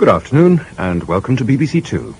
Good afternoon, and welcome to BBC Two.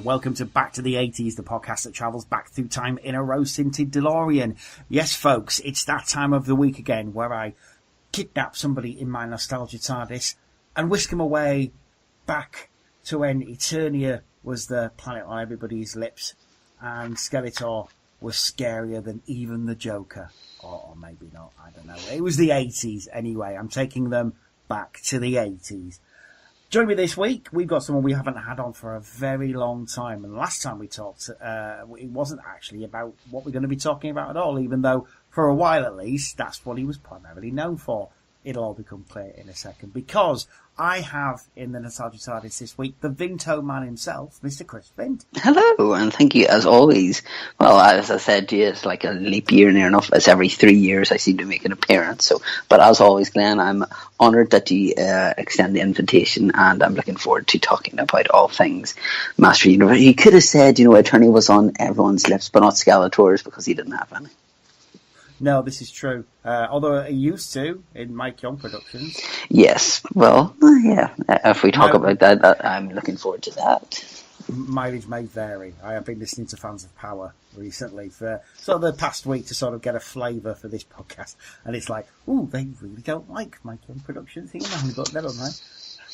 Welcome to Back to the 80s, the podcast that travels back through time in a rose-tinted DeLorean. Yes, folks, it's that time of the week again where I kidnap somebody in my nostalgia TARDIS and whisk them away back to when Eternia was the planet on everybody's lips and Skeletor was scarier than even the Joker. Or maybe not, I don't know. It was the 80s anyway. I'm taking them back to the 80s. Joining me this week, we've got someone we haven't had on for a very long time. And last time we talked, it wasn't actually about what we're going to be talking about at all, even though, for a while at least, that's what he was primarily known for. It'll all become clear in a second. Because I have, in the Nostalgia TARDIS this week, the Vinto man himself, Mr. Chris Vint. Hello, and thank you as always. Well, as I said, it's like a leap year near enough. It's every 3 years I seem to make an appearance. But as always, Glenn, I'm honoured that you extend the invitation, and I'm looking forward to talking about all things Master Universe. You could have said, Eternia was on everyone's lips, but not Skeletor's, because he didn't have any. No, this is true. Although it used to in Mike Young Productions. Yes, well, yeah. If we talk about that, I'm looking forward to that. Mileage may vary. I have been listening to Fans of Power recently for sort of the past week to sort of get a flavour for this podcast. And it's like, ooh, they really don't like Mike Young Productions. But never mind.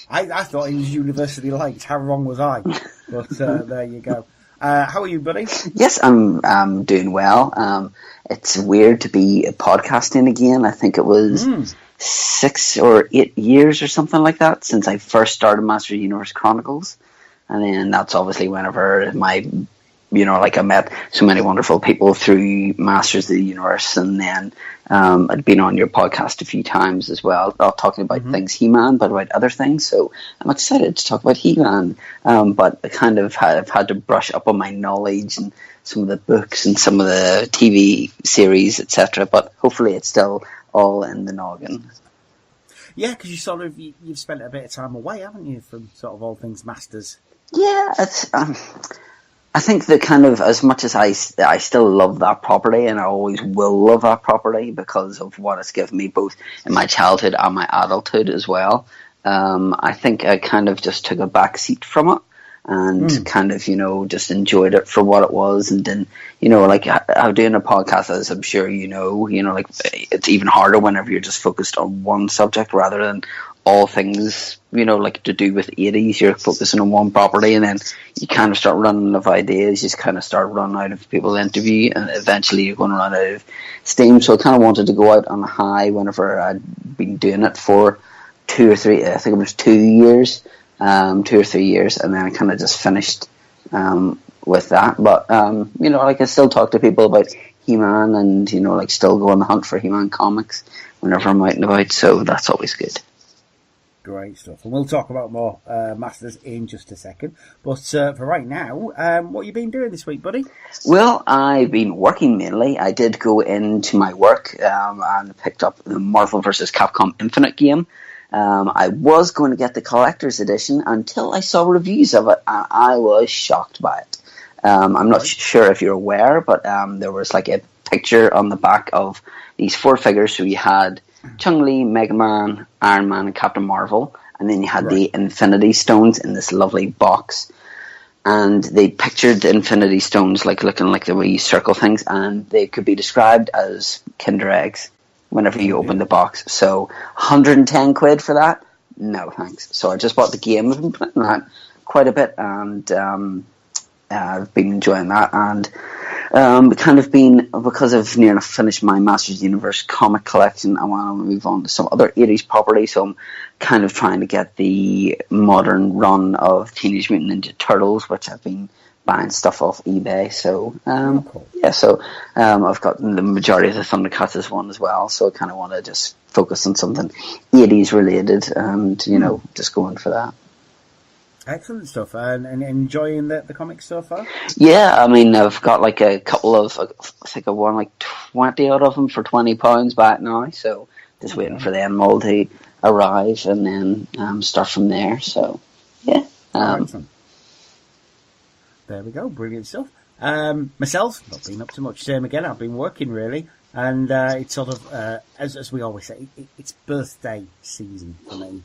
I thought he was universally liked. How wrong was I? But there you go. How are you, buddy? Yes, I'm doing well. It's weird to be podcasting again. I think it was 6 or 8 years or something like that since I first started Master Universe Chronicles. And then that's obviously whenever I met so many wonderful people through Masters of the Universe, and then I'd been on your podcast a few times as well, not talking about things He-Man, but about other things. So I'm excited to talk about He-Man, but I kind of have had to brush up on my knowledge and some of the books and some of the TV series, etc. But hopefully it's still all in the noggin. Yeah, because you've spent a bit of time away, haven't you, from sort of all things Masters? Yeah, it's. I think that kind of, as much as I still love that property, and I always will love that property because of what it's given me both in my childhood and my adulthood as well. I think I kind of just took a back seat from it and kind of, just enjoyed it for what it was. And then, I'm doing a podcast, as I'm sure it's even harder whenever you're just focused on one subject rather than all things, to do with 80s. You're focusing on one property, and then you kind of start running out of ideas. You just kind of start running out of people to interview, and eventually you're going to run out of steam. So I kind of wanted to go out on a high whenever I'd been doing it for 2 or 3, I think it was 2 years, 2 or 3 years, and then I kind of just finished with that. But, I still talk to people about He-Man and, still go on the hunt for He-Man comics whenever I'm out and about, so that's always good. Great stuff. And we'll talk about more Masters in just a second. But for right now, what have you been doing this week, buddy? Well, I've been working mainly. I did go into my work and picked up the Marvel vs. Capcom Infinite game. I was going to get the collector's edition until I saw reviews of it, and I was shocked by it. I'm not sure if you're aware, but there was like a picture on the back of these 4 figures. So you had Chung-Li, Mega Man, Iron Man, and Captain Marvel. And then you had Right. the Infinity Stones in this lovely box. And they pictured the Infinity Stones like looking like the wee circle things, and they could be described as Kinder Eggs whenever you open the box. So 110 quid for that? No, thanks. So I just bought the game. I've been playing that quite a bit, and I've been enjoying that. And kind of been, because I've near enough finished my Masters Universe comic collection, I want to move on to some other 80s property, so I'm kind of trying to get the modern run of Teenage Mutant Ninja Turtles, which I've been buying stuff off eBay. So cool. yeah, so I've got the majority of the Thundercats as one as well, so I kind of want to just focus on something 80s related, and just going for that. Excellent stuff. And enjoying the comics so far? Yeah, I mean, I've got like a couple of, I think I won like 20 out of them for £20 back now, so just waiting for them all to arrive and then start from there. So yeah. Excellent. There we go, brilliant stuff. Myself, not been up to much. Same again, I've been working really, and it's sort of, as we always say, it's birthday season for me.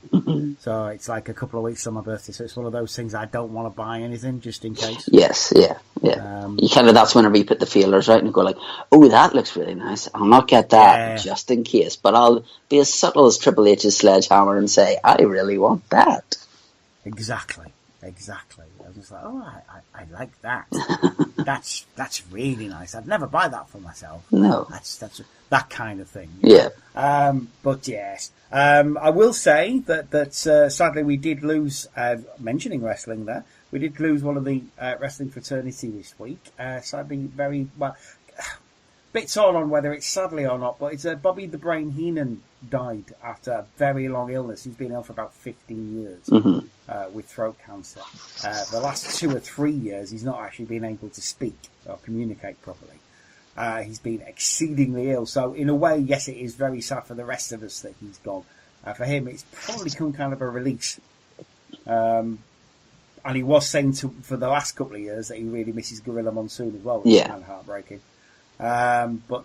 So it's like a couple of weeks on my birthday, so it's one of those things I don't want to buy anything just in case. Yes, yeah. You kind of, that's whenever you put the feelers out and go like, oh, that looks really nice. I'll not get that just in case, but I'll be as subtle as Triple H's sledgehammer and say, I really want that. Exactly. I was just like, oh, I like that. that's really nice. I'd never buy that for myself. No. That's that kind of thing. Yeah. But yes. I will say that sadly we did lose, mentioning wrestling there, we did lose one of the wrestling fraternity this week. Sadly, very well. Bits on whether it's sadly or not, but it's Bobby the Brain Heenan died after a very long illness. He's been ill for about 15 years with throat cancer. The last 2 or 3 years, he's not actually been able to speak or communicate properly. He's been exceedingly ill. So in a way, yes, it is very sad for the rest of us that he's gone. For him, it's probably come kind of a release. And he was saying for the last couple of years that he really misses Gorilla Monsoon as well, which is kind of heartbreaking.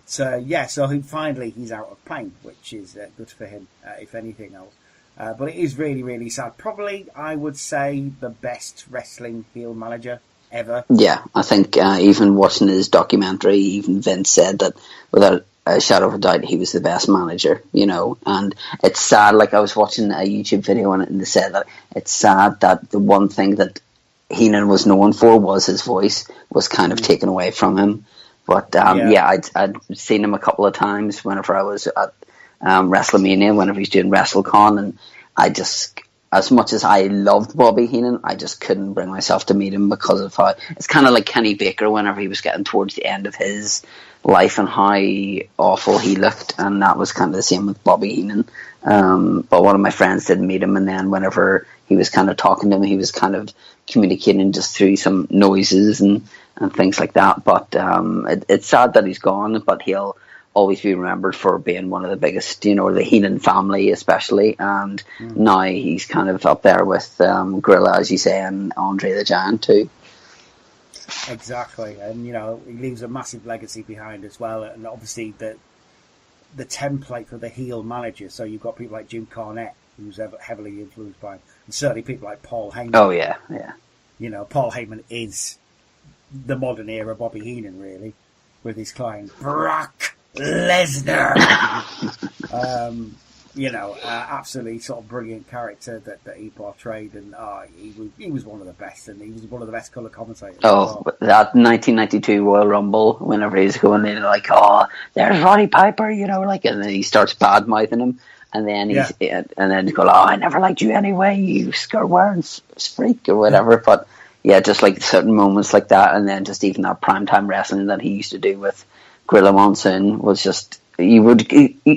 So he's out of pain, which is good for him, if anything else. But it is really, really sad. Probably, I would say, the best wrestling heel manager ever. Yeah, I think even watching his documentary, even Vince said that without a shadow of a doubt, he was the best manager, and it's sad, like I was watching a YouTube video on it and they said that it's sad that the one thing that Heenan was known for was his voice was kind of taken away from him. But I'd seen him a couple of times whenever I was at WrestleMania, whenever he's doing WrestleCon, and I just, as much as I loved Bobby Heenan, I just couldn't bring myself to meet him because of how, it's kind of like Kenny Baker whenever he was getting towards the end of his life and how awful he looked, and that was kind of the same with Bobby Heenan. But one of my friends didn't meet him, and then whenever he was kind of talking to him, he was kind of communicating just through some noises and things like that. But it's sad that he's gone, but he'll always be remembered for being one of the biggest, the Heenan family especially, and now he's kind of up there with Gorilla, as you say, and Andre the Giant too. Exactly, and he leaves a massive legacy behind as well, and obviously the template for the heel manager. So you've got people like Jim Cornette, who's heavily influenced by, and certainly people like Paul Heyman. Oh yeah. Paul Heyman is the modern era Bobby Heenan, really, with his client Brock Lesnar. Absolutely sort of brilliant character that he portrayed, and he was one of the best, and he was one of the best colour commentators. Oh, that 1992 Royal Rumble, whenever he's going in, like, there's Roddy Piper, and then he starts bad mouthing him, and then he's going, I never liked you anyway, you skirt wearing freak or whatever. But yeah, just like certain moments like that, and then just even that primetime wrestling that he used to do with Gorilla Monsoon was just, you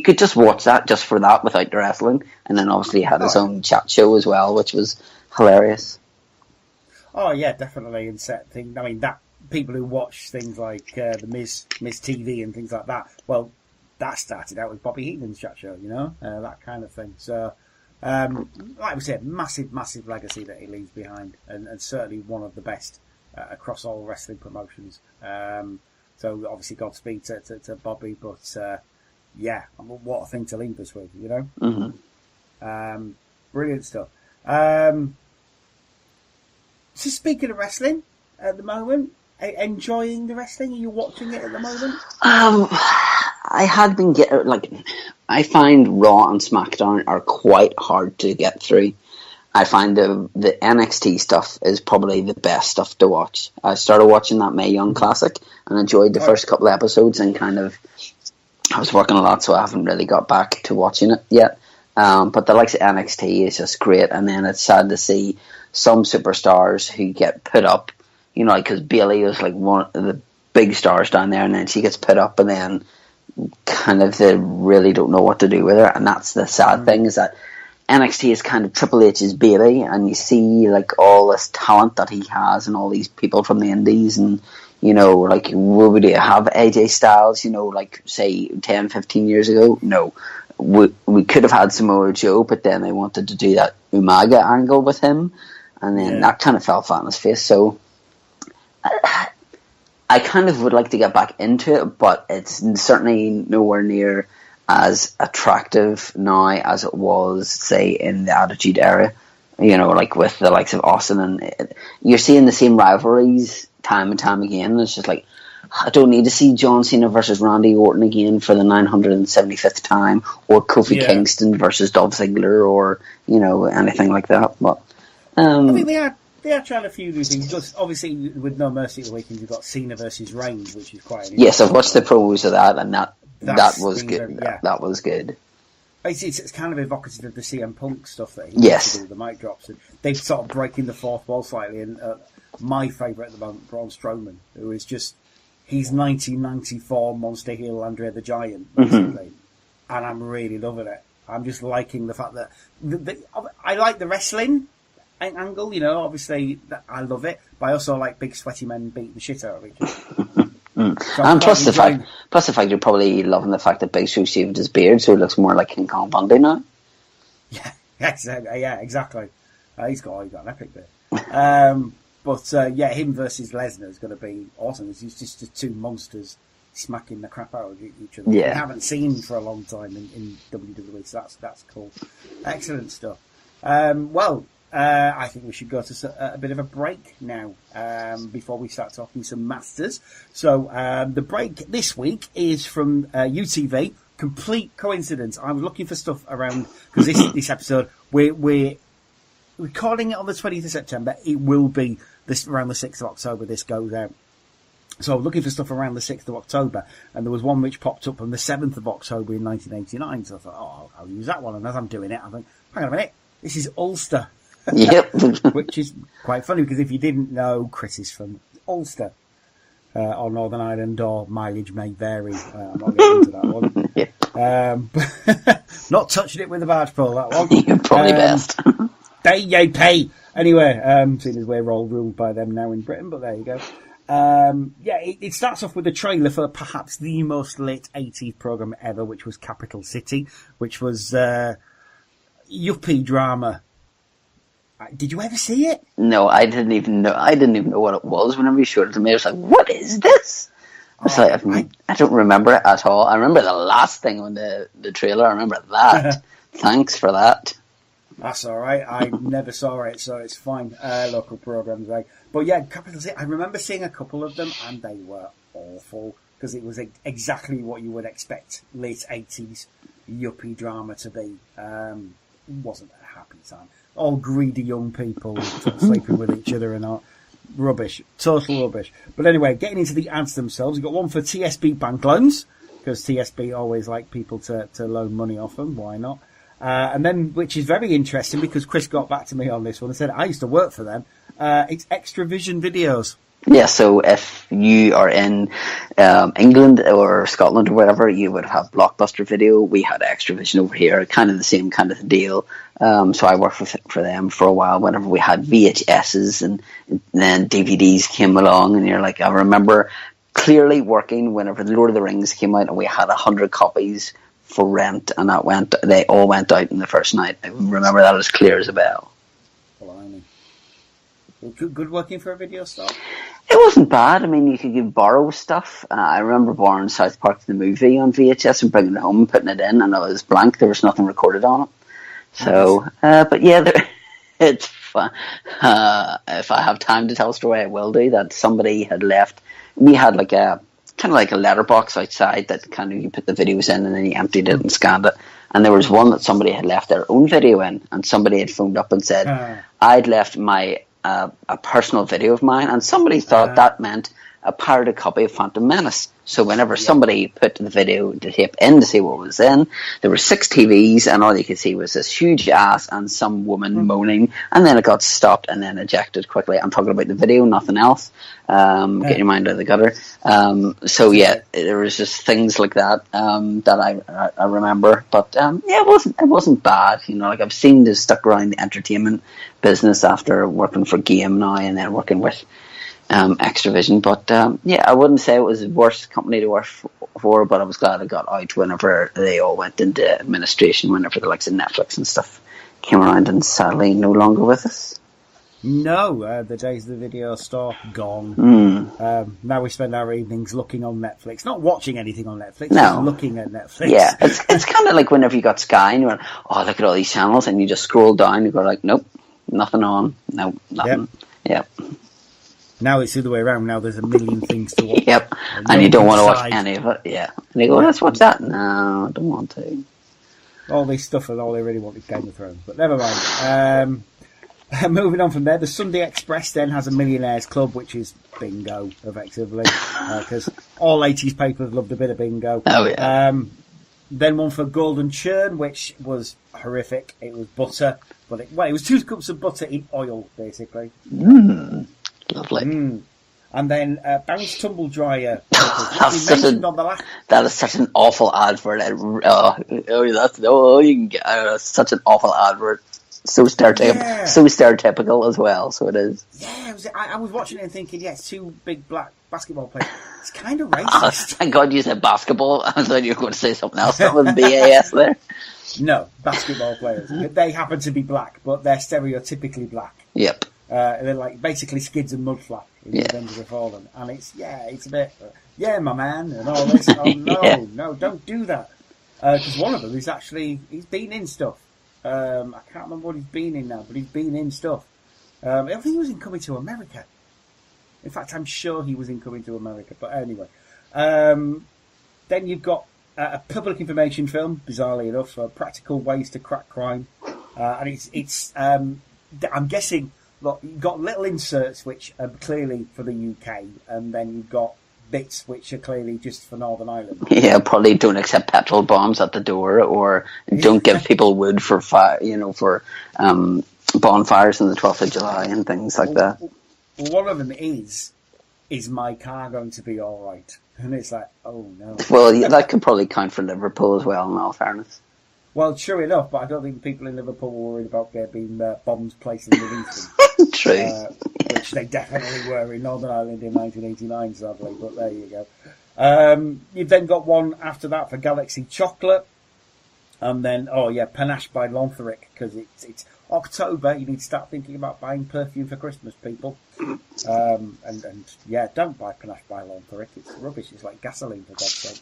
could just watch that just for that without the wrestling, and then obviously he had his own chat show as well, which was hilarious. Oh yeah, definitely. And set thing. I mean, that people who watch things like the Miz TV and things like that. Well, that started out with Bobby Heenan's chat show, that kind of thing. So, like we said, massive legacy that he leaves behind, and certainly one of the best across all wrestling promotions. So obviously Godspeed to Bobby, but yeah, what a thing to leave us with, you know? Mm-hmm. Brilliant stuff. So speaking of wrestling, at the moment, enjoying the wrestling? Are you watching it at the moment? I had been I find Raw and SmackDown are quite hard to get through. I find the NXT stuff is probably the best stuff to watch. I started watching that Mae Young Classic and enjoyed the first couple of episodes, and I was working a lot, so I haven't really got back to watching it yet. But the likes of NXT is just great, and then it's sad to see some superstars who get put up, you know, because Bayley was like one of the big stars down there, and then she gets put up, and then kind of they really don't know what to do with her, and that's the sad thing, is that NXT is kind of Triple H's baby, and you see like all this talent that he has and all these people from the indies, and you know, like, would we have AJ Styles, you know, like say 10, 15 years ago? No. We could have had Samoa Joe, but then they wanted to do that Umaga angle with him, and then that kind of fell flat on his face. So I kind of would like to get back into it, but it's certainly nowhere near as attractive now as it was, say, in the Attitude Era. You know, like with the likes of Austin, and you're seeing the same rivalries time and time again. And it's just like, I don't need to see John Cena versus Randy Orton again for the 975th time, or Kofi Kingston versus Dolph Ziggler, or, you know, anything like that. But I think they are trying a few new things. Just obviously, with No Mercy at the weekend, you've got Cena versus Reigns, which is quite. Yes, I've watched the promos of that, and that was good. That was good. It's kind of evocative of the CM Punk stuff that he used to do, the mic drops. And they're sort of breaking the fourth wall slightly. And my favourite at the moment, Braun Strowman, who is just, he's 1994 monster heel Andre the Giant, basically. And I'm really loving it. I'm just liking the fact that I like the wrestling angle, you know, obviously I love it, but I also like big sweaty men beating the shit out of each other. So and plus the fact you're probably loving the fact that Big Show shaved his beard, so it looks more like King Kong Bundy now. Yeah, exactly. He's got an epic beard. But him versus Lesnar is going to be awesome. It's just the two monsters smacking the crap out of each other. Yeah. We haven't seen for a long time in WWE, so that's cool. Excellent stuff. I think we should go to a bit of a break now before we start talking some Masters. So the break this week is from UTV. Complete coincidence. I was looking for stuff around, because this episode, we're recording it on the 20th of September. It will be around the 6th of October this goes out. So I was looking for stuff around the 6th of October, and there was one which popped up on the 7th of October in 1989. So I thought, I'll use that one. And as I'm doing it, I think, hang on a minute, this is Ulster. Yep. Which is quite funny, because if you didn't know, Chris is from Ulster, or Northern Ireland, or mileage may vary. I'm not getting into that one. Not touching it with a barge pole, that one. You're probably best. Pay. Anyway, seeing as we're all ruled by them now in Britain, but there you go. It starts off with a trailer for perhaps the most late 80s programme ever, which was Capital City, which was yuppie drama. Did you ever see it? No, I didn't even know what it was. Whenever you showed it to me, I was like, "What is this?" I don't remember it at all. I remember the last thing on the trailer. I remember that. Thanks for that. That's all right. I never saw it, so it's fine. Local programs, right? But yeah, Capital City. I remember seeing a couple of them, and they were awful, because it was exactly what you would expect late 80s yuppie drama to be. It wasn't a happy time. All greedy young people sleeping with each other and all. Rubbish. Total rubbish. But anyway, getting into the ads themselves, we've got one for TSB bank loans, because TSB always like people to loan money off them. Why not? And then, which is very interesting, because Chris got back to me on this one and said, I used to work for them. It's Extra Vision Videos. Yeah, so if you are in England or Scotland or whatever, you would have Blockbuster Video. We had Extra Vision over here, kind of the same kind of deal. So I worked for them for a while whenever we had VHSs, and then DVDs came along, and you're like, I remember clearly working whenever the Lord of the Rings came out, and we had 100 copies for rent, and they all went out in the first night. I remember that as clear as a bell. Blimey. Good working for a video store? It wasn't bad. I mean, you could borrow stuff. I remember borrowing South Park the movie on VHS and bringing it home and putting it in, and it was blank. There was nothing recorded on it. So, but yeah, it's fun. If I have time to tell a story, I will do that. Somebody had left. We had like a kind of like a letterbox outside that kind of you put the videos in and then you emptied it and scanned it. And there was one that somebody had left their own video in, and somebody had phoned up and said, I'd left my a personal video of mine, and somebody thought that meant a pirated copy of Phantom Menace. So whenever somebody put the video to tape in to see what was in, there were 6 TVs, and all you could see was this huge ass and some woman moaning, and then it got stopped and then ejected quickly. I'm talking about the video, nothing else. Get your mind out of the gutter. So yeah, there was just things like that that I remember. But yeah, it wasn't bad. You know, like I've seen this stuck around the entertainment business after working for Game now and then working with Extravision, but yeah, I wouldn't say it was the worst company to work for, but I was glad I got out whenever they all went into administration, whenever the likes of Netflix and stuff came around, and sadly no longer with us. No, the days of the video store, gone. Now we spend our evenings looking on Netflix, not watching anything on Netflix, just looking at Netflix. Yeah, it's kind of like whenever you got Sky and you went, oh, look at all these channels, and you just scroll down, you go like, nope, nothing on, nope, nothing. Yep. Now it's the other way around. Now there's a million things to watch. Yep, and you don't want to watch any of it. Yeah, and you go, let's watch that. No, I don't want to. All this stuff, and all they really want is Game of Thrones. But never mind. Moving on from there, the Sunday Express then has a Millionaires Club, which is bingo, effectively, because all 80s papers loved a bit of bingo. Oh yeah. Then one for Golden Churn, which was horrific. It was butter, but it was 2 scoops of butter in oil, basically. Lovely. And then Bounce Tumble Dryer. That is such an awful advert. You can get such an awful advert. So stereotypical as well. So it is. Yeah, I was watching it and thinking, yeah, it's 2 big black basketball players. It's kind of racist. Thank God you said basketball. I thought you were going to say something else. That was BAS there. No, basketball players. They happen to be black, but they're stereotypically black. Yep. They're like basically Skids and Mudflap in Revenge of the Fallen, and it's a bit, my man, and all this. Oh no, don't do that, because one of them is actually he's been in stuff. I can't remember what he's been in now, but he's been in stuff. I think he was in Coming to America. In fact, I'm sure he was in Coming to America. But anyway, then you've got a public information film, bizarrely enough, Practical Ways to Crack Crime, and it's I'm guessing. Look, you've got little inserts which are clearly for the UK, and then you've got bits which are clearly just for Northern Ireland. Yeah, probably don't accept petrol bombs at the door, or don't give people wood for fire, for bonfires on the 12th of July and things like that. One of them is my car going to be all right? And it's like, oh no. Well, that could probably count for Liverpool as well, in all fairness. Well, true enough, but I don't think people in Liverpool were worried about there being bombs placed in Livingston. True. Which they definitely were in Northern Ireland in 1989, sadly, but there you go. You've then got one after that for Galaxy Chocolate. And then, Panache by Lonthoric, because it's October. You need to start thinking about buying perfume for Christmas, people. And don't buy Panache by Lonthoric. It's rubbish. It's like gasoline, for God's sake.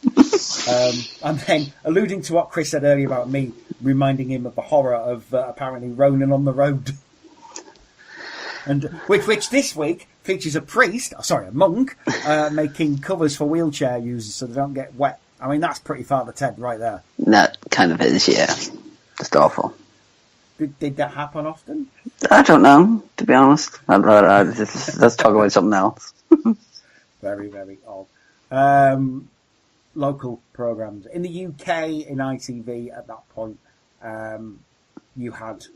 And then, alluding to what Chris said earlier about me reminding him of the horror of apparently Ronan on the Road. And which this week features a monk, making covers for wheelchair users so they don't get wet. I mean, that's pretty Father Ted right there. That kind of is, yeah. Just awful. Did that happen often? I don't know, to be honest. Let's talk about something else. Very, very odd. Local programmes. In the UK, in ITV, at that point, you had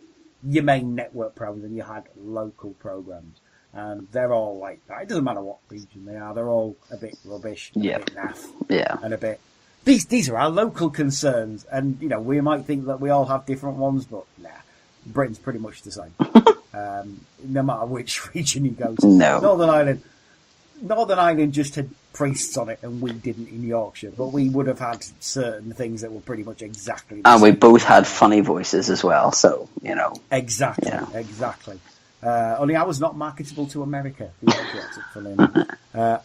your main network programmes and you had local programmes. And they're all like that. It doesn't matter what region they are. They're all a bit rubbish, a bit naff, and a bit... These are our local concerns. And, we might think that we all have different ones, but nah. Britain's pretty much the same. No matter which region you go to. No. Northern Ireland just had priests on it and we didn't in Yorkshire. But we would have had certain things that were pretty much exactly the same. And we both had funny voices as well, so, Exactly. Only I was not marketable to America.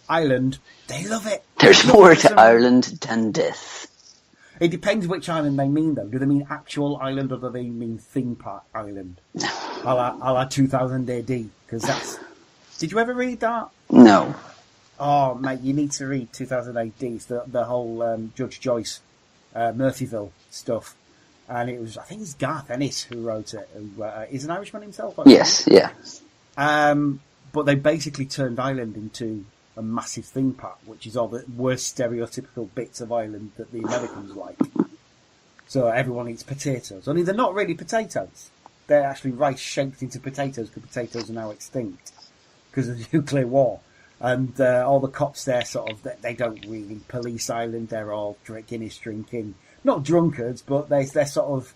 Ireland, they love it. There's more to Ireland than this. It depends which island they mean, though. Do they mean actual island, or do they mean theme park island? A la 2000 AD, because that's... Did you ever read that? No. Oh, mate, you need to read 2000 AD. It's the whole Judge Joyce, Murphyville stuff. And it was, I think it's Garth Ennis who wrote it, who is an Irishman himself. Yes, yeah. But they basically turned Ireland into a massive theme park, which is all the worst stereotypical bits of Ireland that the Americans like. So everyone eats potatoes. Only they're not really potatoes. They're actually rice shaped into potatoes, because potatoes are now extinct because of the nuclear war. And all the cops there they don't really police Ireland. They're all Guinness drinking. Not drunkards, but they sort of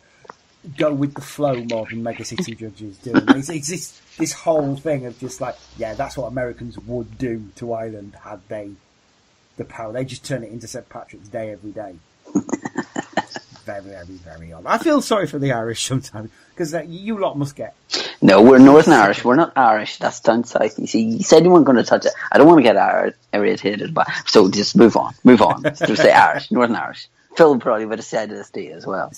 go with the flow more than megacity judges do. It's this whole thing of just like, yeah, that's what Americans would do to Ireland had they the power. They just turn it into St. Patrick's Day every day. Very, very, very odd. I feel sorry for the Irish sometimes, because you lot must get... No, we're Northern Irish. We're not Irish. That's down south. You see, you said you weren't going to touch it. I don't want to get irritated, but so just move on. Just say Irish, Northern Irish. Phil probably would have said this to you as well.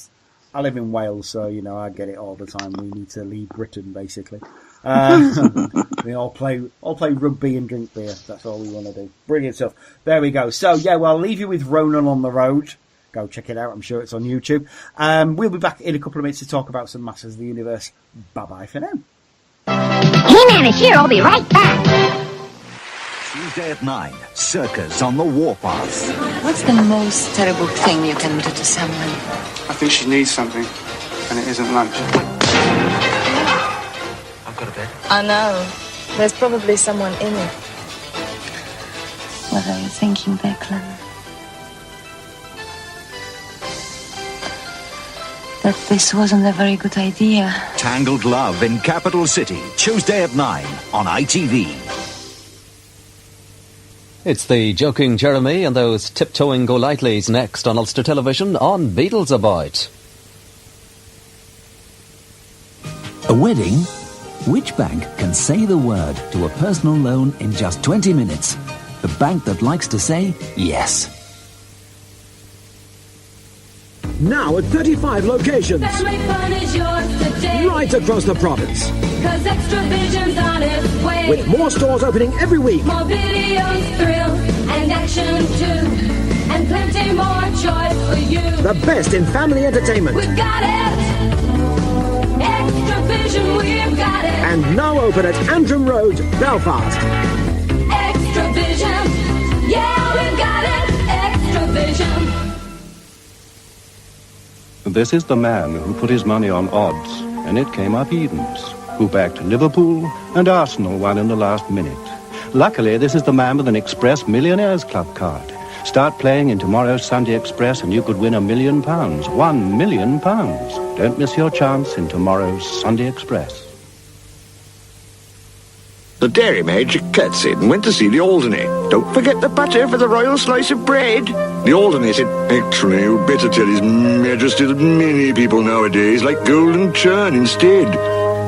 I live in Wales, so, I get it all the time. We need to leave Britain, basically. We all play rugby and drink beer. That's all we want to do. Brilliant stuff. There we go. So, yeah, well, I'll leave you with Ronan on the Road. Go check it out. I'm sure it's on YouTube. We'll be back in a couple of minutes to talk about some Masters of the Universe. Bye-bye for now. He-Man is here. I'll be right back. Tuesday at 9, Circus on the Warpath. What's the most terrible thing you can do to someone? I think she needs something, and it isn't lunch. I've got a bed. I know. There's probably someone in it. What are you thinking, Declan? That this wasn't a very good idea. Tangled Love in Capital City, Tuesday at 9 on ITV. It's the joking Jeremy and those tiptoeing Golightleys next on Ulster Television on Beatles About. A wedding? Which bank can say the word to a personal loan in just 20 minutes? The bank that likes to say yes. Now at 35 locations. Right across the province. 'Cause Extra Vision's on its way. With more stores opening every week. More videos, thrill, and action too. And plenty more choice for you. The best in family entertainment. We've got it. Extra Vision, we've got it. And now open at Antrim Road, Belfast. Extra Vision. Yeah, we've got it. Extra Vision. This is the man who put his money on odds, and it came up evens, who backed Liverpool and Arsenal won in the last minute. Luckily, this is the man with an Express Millionaires Club card. Start playing in tomorrow's Sunday Express and you could win £1 million. £1 million. Don't miss your chance in tomorrow's Sunday Express. The dairymaid curtsied and went to see the Alderney. Don't forget the butter for the royal slice of bread. The Alderney said, actually, you'd better tell His Majesty that many people nowadays like golden churn instead.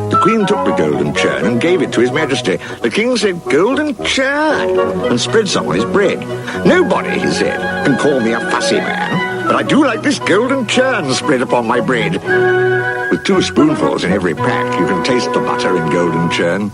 The Queen took the golden churn and gave it to His Majesty. The King said, golden churn, and spread some on his bread. Nobody, he said, can call me a fussy man, but I do like this golden churn spread upon my bread. With 2 spoonfuls in every pack, you can taste the butter in golden churn.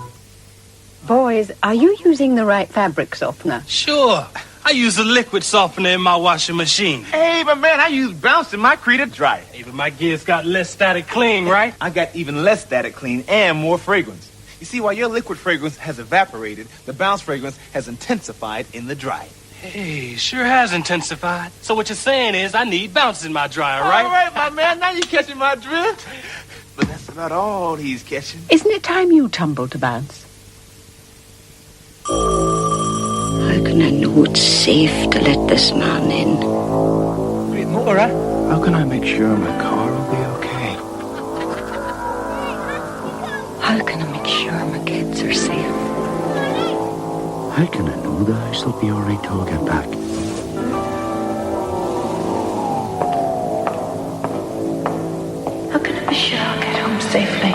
Boys, are you using the right fabric softener? Sure. I use a liquid softener in my washing machine. Hey, but man, I use Bounce in my Creta dryer. Even my gear's got less static clean, right? I got even less static clean and more fragrance. You see, while your liquid fragrance has evaporated, the Bounce fragrance has intensified in the dryer. Hey, sure has intensified. So what you're saying is I need Bounce in my dryer, right? All right, my man, now you're catching my drift. But that's about all he's catching. Isn't it time you tumbled to Bounce? How can I know it's safe to let this man in? Wait, Nora? How can I make sure my car will be okay? How can I make sure my kids are safe? How can I know the house will be alright till I get back? How can I be sure I'll get home safely?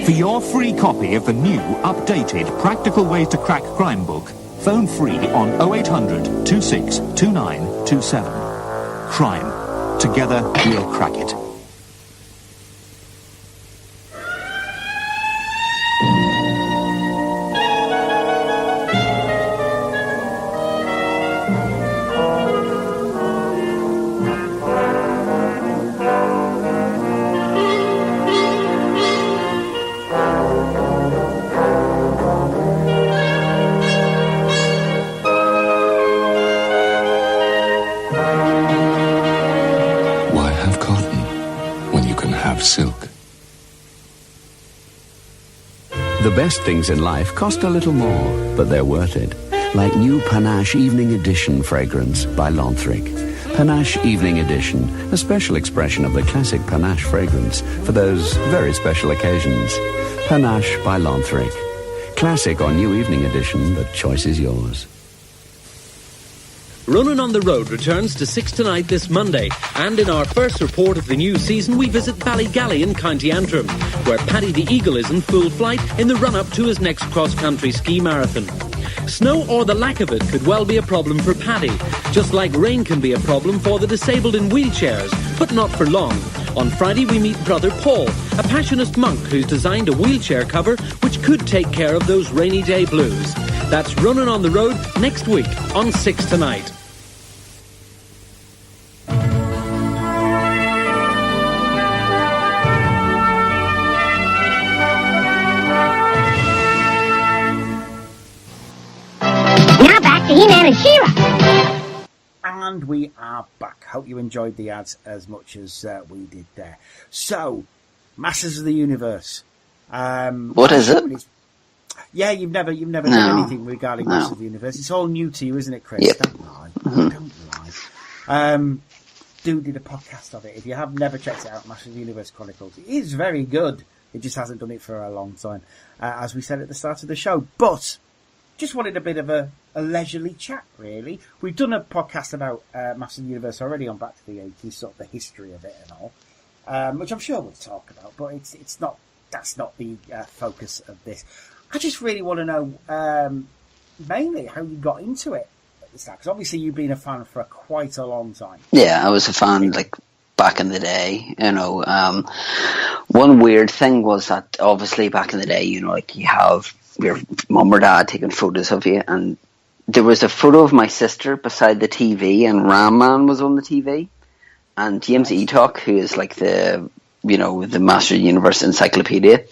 For your free copy of the new, updated Practical Ways to Crack Crime book, phone free on 0800 26 2927. Crime. Together, we'll crack it. Silk. The best things in life cost a little more, but they're worth it. Like new Panache Evening Edition fragrance by Lanthric. Panache Evening Edition, a special expression of the classic Panache fragrance for those very special occasions. Panache by Lanthric. Classic or new Evening Edition, the choice is yours. Running on the Road returns to 6 tonight this Monday, and in our first report of the new season we visit Ballygally in County Antrim, where Paddy the Eagle is in full flight in the run-up to his next cross-country ski marathon. Snow or the lack of it could well be a problem for Paddy, just like rain can be a problem for the disabled in wheelchairs, but not for long. On Friday we meet Brother Paul, a passionist monk who's designed a wheelchair cover which could take care of those rainy day blues. That's Running on the Road next week on 6 tonight. He-Man and She-Ra. And we are back. Hope you enjoyed the ads as much as we did there. So, Masters of the Universe. What is it? Yeah, you've never done anything regarding Masters of the Universe. It's all new to you, isn't it, Chris? Yep. Don't lie. Don't lie. Did a podcast of it. If you have never checked it out, Masters of the Universe Chronicles, it is very good. It just hasn't done it for a long time, as we said at the start of the show. But just wanted a bit of a leisurely chat, really. We've done a podcast about Masters of the Universe already on Back to the 80s, sort of the history of it and all, which I'm sure we'll talk about, but that's not the focus of this. I just really want to know mainly how you got into it at the start, because obviously you've been a fan for quite a long time. Yeah, I was a fan, like, back in the day, you know. One weird thing was that, obviously, back in the day, you know, like, you have your mum or dad taking photos of you, and there was a photo of my sister beside the TV, and Ram Man was on the TV, and James Etock, who is like the Master of the Universe encyclopedia.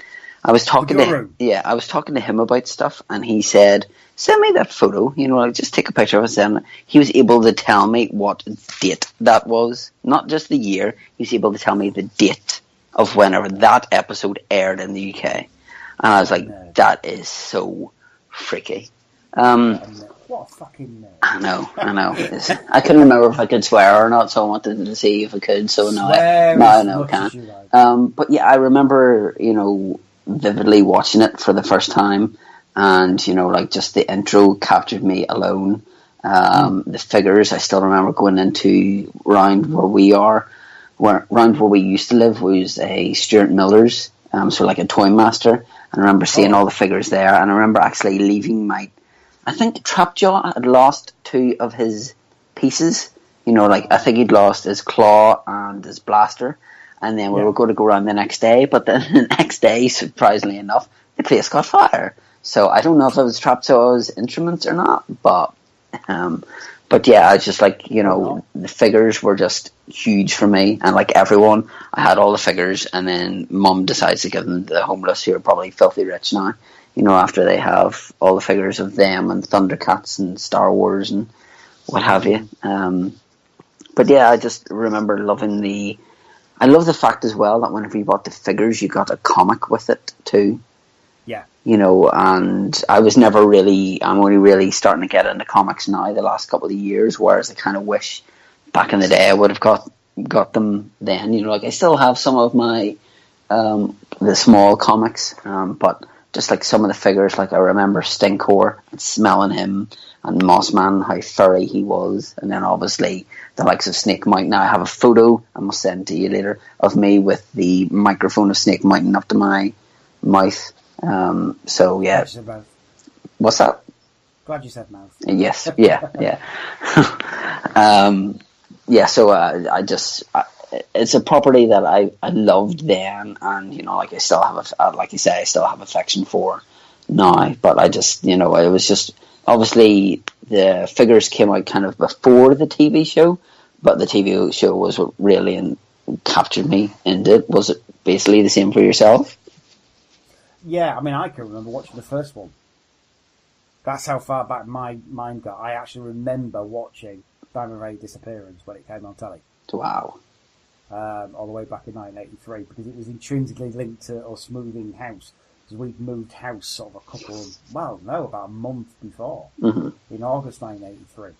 I was talking to him about stuff, and he said, "Send me that photo. You know, I'll just take a picture of it." And he was able to tell me what date that was, not just the year. He was able to tell me the date of whenever that episode aired in the UK. And I was like, that is so freaky. What a fucking nerd. I know. I couldn't remember if I could swear or not, so I wanted to see if I could, so no, I can't. But yeah, I remember, you know, vividly watching it for the first time, and, you know, like, just the intro captured me alone. The figures, I still remember going into round where we used to live was a Stuart Miller's, so like a toy master. I remember seeing all the figures there, and I remember actually leaving I think Trapjaw had lost 2 of his pieces. You know, like, I think he'd lost his claw and his blaster, and then we were going to go around the next day, but then the next day, surprisingly enough, the place caught fire. So I don't know if it was Trapjaw's instruments or not, but yeah, I just, like, you know, the figures were just huge for me, and like everyone, I had all the figures, and then Mum decides to give them to the homeless, who are probably filthy rich now, you know, after they have all the figures of them and Thundercats and Star Wars and what have you. But yeah, I just remember I love the fact as well that whenever you bought the figures, you got a comic with it too. Yeah. You know, and I'm only really starting to get into comics now the last couple of years, whereas I kind of wish back in the day I would have got them then. You know, like, I still have some of my the small comics, but just like some of the figures, like I remember Stinkor and smelling him, and Mossman, how furry he was, and then obviously the likes of Snake Mountain. Now I have a photo I must send to you later of me with the microphone of Snake Mountain up to my mouth. So yeah. Glad you said mouth. What's that? Glad you said mouth. Yes, yeah. Yeah, so it's a property that I loved then, and you know, like I still have like you say, I still have affection for now. But I just, you know, it was just obviously the figures came out kind of before the TV show, but the TV show was what really captured me into it. Was it basically the same for yourself? Yeah, I mean, I can remember watching the first one. That's how far back my mind got. I actually remember watching Diamond Ray Disappearance when it came on telly. Wow. All the way back in 1983, because it was intrinsically linked to us moving house. Because we'd moved house sort of about a month before, in August 1983.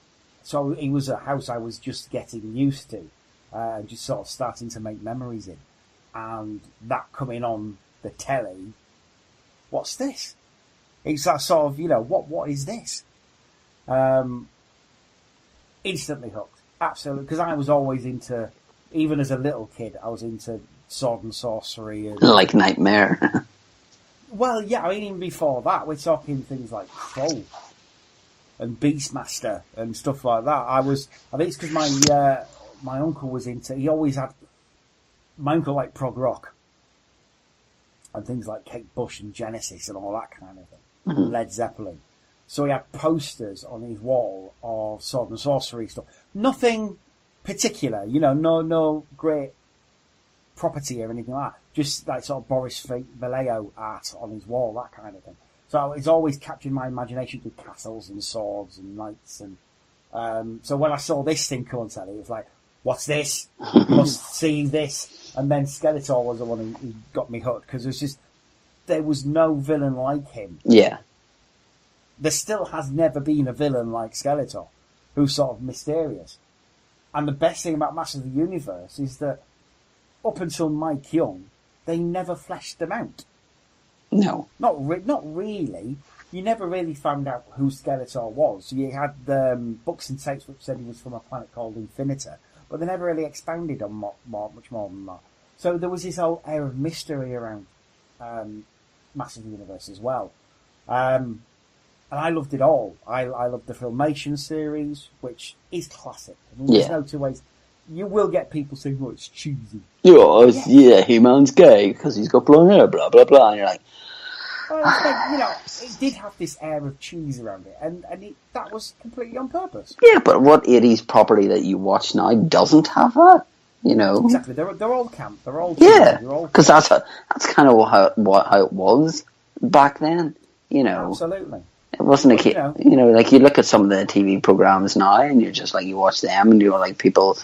So it was a house I was just getting used to, and just sort of starting to make memories in. And that coming on the telly, what's this? It's that sort of, you know, what is this? Instantly hooked. Absolutely. Because I was always into, even as a little kid, I was into sword and sorcery. And, like Nightmare. Well, yeah, I mean, even before that, we're talking things like Crow and Beastmaster and stuff like that. I think it's because my uncle was into, my uncle liked prog rock and things like Kate Bush and Genesis and all that kind of thing. Led Zeppelin. So he had posters on his wall of sword and sorcery stuff. Nothing particular, you know, no great property or anything like that. Just like sort of Boris Vallejo art on his wall, that kind of thing. So it's always captured my imagination with castles and swords and knights. And so when I saw this thing come on telly, it was like, what's this? Must see this. And then Skeletor was the one who got me hooked, because there was no villain like him. Yeah. There still has never been a villain like Skeletor, who's sort of mysterious. And the best thing about Masters of the Universe is that up until Mike Young, they never fleshed them out. No. Not really. You never really found out who Skeletor was. You had books and tapes which said he was from a planet called Infinita, but they never really expounded on much more than that. So there was this whole air of mystery around Masters of the Universe as well. And I loved it all. I loved the Filmation series, which is classic. I mean, there's no two ways. You will get people saying, "Oh, it's cheesy." Yeah, He-Man's gay because he's got blonde hair, blah blah blah. And you're like, well, you know, it did have this air of cheese around it, and that was completely on purpose. yeah, but what 80s property that you watch now doesn't have that? You know, Exactly. They're all camp. They're all yeah, cheesy, because that's kind of how it was back then. You know, absolutely. It wasn't a But, kid. You know, like you look at some of the TV programs now, and you're just like, you watch them, and you're like, people,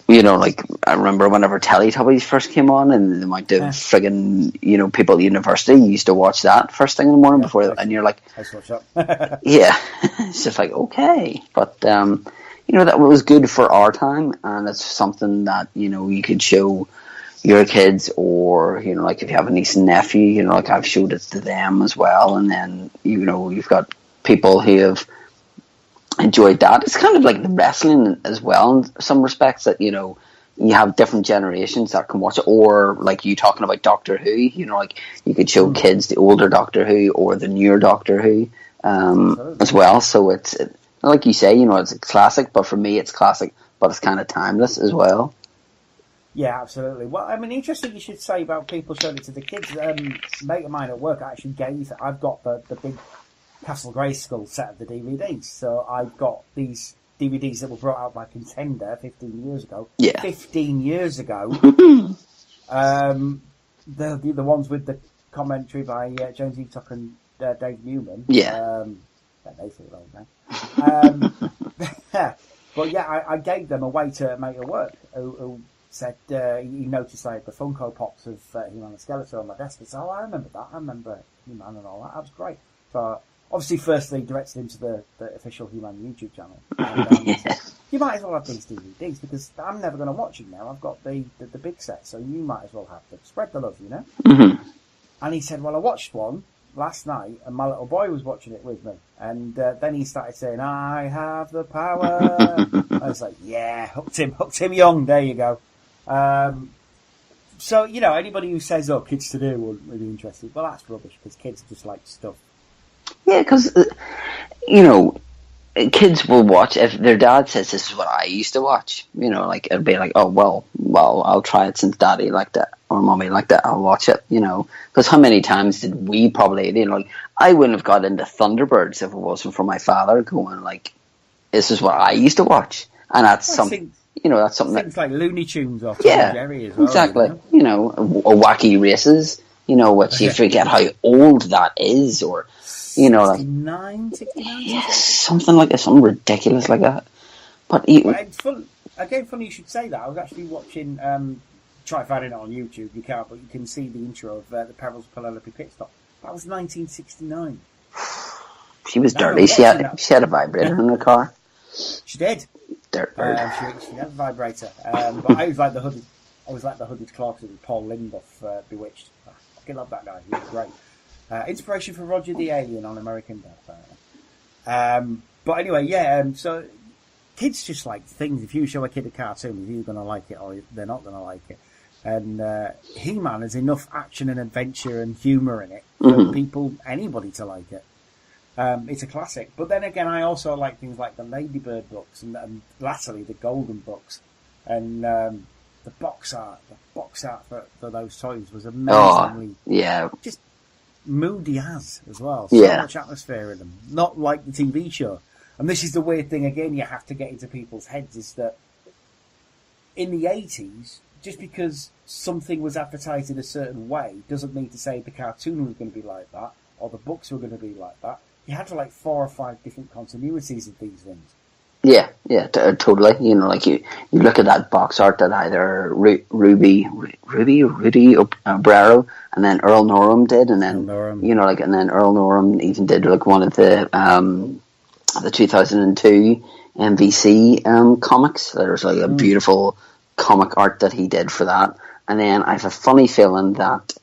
you know, like I remember whenever Teletubbies first came on, and the amount of friggin', you know, people at university used to watch that first thing in the morning before, and you're like, I watch that. yeah, it's just like, okay, but you know, that was good for our time, and it's something that, you know, you could show your kids, or, you know, like if you have a niece and nephew, you know, like I've showed it to them as well, and then, you know, you've got people who have enjoyed that. It's kind of like the wrestling as well in some respects, that, you know, you have different generations that can watch it, or like you talking about Doctor Who, you know, like you could show kids the older Doctor Who or the newer Doctor Who as well. So it's like you say, you know, it's a classic, but for me it's classic, but it's kind of timeless as well. Yeah, absolutely. Well, I mean, interesting you should say about people showing it to the kids. Mate of mine at work actually gave, I've got the big Castle Grayskull set of the DVDs. So I've got these DVDs that were brought out by Contender 15 years ago. Yeah. 15 years ago. The ones with the commentary by James Eatock and Dave Newman. Yeah. They feel old now. But yeah, I gave them away to a mate at work who said he noticed I had the Funko Pops of He-Man and Skeletor on my desk. He said, "Oh, I remember that. I remember He-Man and all that. That was great." So obviously, firstly, directed him to the official He-Man YouTube channel. And, said, "You might as well have these DVDs because I'm never going to watch it now. I've got the big set, so you might as well have them. Spread the love, you know." Mm-hmm. And he said, "Well, I watched one last night, and my little boy was watching it with me." And then he started saying, "I have the power." I was like, "Yeah, hooked him young. There you go." So, you know, anybody who says, oh, kids today weren't really interested, well, that's rubbish, because kids just like stuff. Yeah, because, you know, kids will watch, if their dad says this is what I used to watch, you know, like, it'll be like, oh, well, I'll try it since daddy liked it, or mommy liked it, I'll watch it, you know. Because how many times did we probably, you know, like, I wouldn't have got into Thunderbirds if it wasn't for my father going, like, this is what I used to watch. And that's something, you know, that's something things like Looney Tunes or Tom yeah, and Jerry as well. exactly. You know, or Wacky Races, you know, which you forget how old that is, or, you know, like 69. Yes, something like that, something ridiculous like that. But it's funny you should say that. I was actually watching, try finding it on YouTube, you can't, but you can see the intro of the Perils of Penelope Pitstop. That was 1969. She was dirty. She had a vibrator in her car. She did. Dirt bird. She had a vibrator. But I was like the hooded clerk with Paul Lindoff, Bewitched. I fucking love that guy. He was great. Inspiration for Roger the Alien on American Dad. But anyway, yeah. So kids just like things. If you show a kid a cartoon, they're either going to like it or they're not going to like it. And He-Man has enough action and adventure and humour in it for anybody to like it. It's a classic. But then again, I also like things like the Ladybird books and latterly the Golden books. And the box art for those toys was amazingly just moody as well. So much atmosphere in them. Not like the TV show. And this is the weird thing again you have to get into people's heads is that in the 80s, just because something was advertised in a certain way doesn't mean to say the cartoon was going to be like that or the books were going to be like that. You had to like 4 or 5 different continuities of these things. Yeah, totally. You know, like you look at that box art that either Rudy Obrero and then Earl Norham did, and then you know, like, and then Earl Norham even did like one of the 2002 MVC comics. There's like a beautiful comic art that he did for that, and then I have a funny feeling that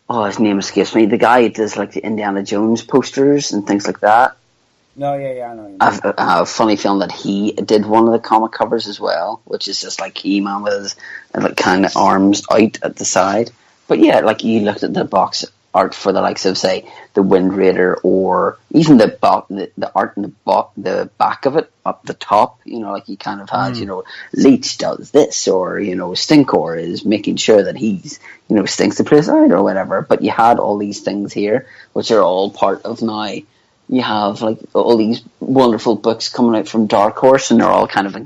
his name escapes me. The guy who does like the Indiana Jones posters and things like that. No, yeah, I know. I have a funny feeling that he did one of the comic covers as well, which is just like He-Man with his like kind of arms out at the side. But yeah, like you looked at the box art for the likes of, say, the Wind Raider, or even the art in the back of it up the top. You know, like you kind of had, you know, Leech does this, or you know, Stinkor is making sure that he's, you know, stinks the place out or whatever. But you had all these things here, which are all part of now. You have like all these wonderful books coming out from Dark Horse, and they're all kind of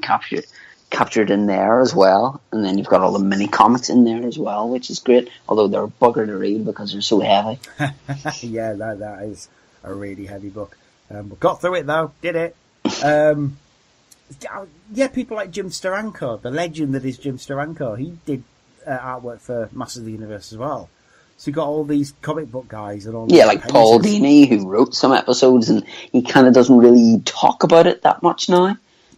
captured in there as well. And then you've got all the mini comics in there as well, which is great. Although they're a bugger to read because they're so heavy. Yeah, that is a really heavy book. We got through it though, did it? Yeah, people like Jim Steranko, the legend that is Jim Steranko. He did artwork for Masters of the Universe as well. So you got all these comic book guys and all. Yeah, like painters. Paul Dini, who wrote some episodes, and he kind of doesn't really talk about it that much now.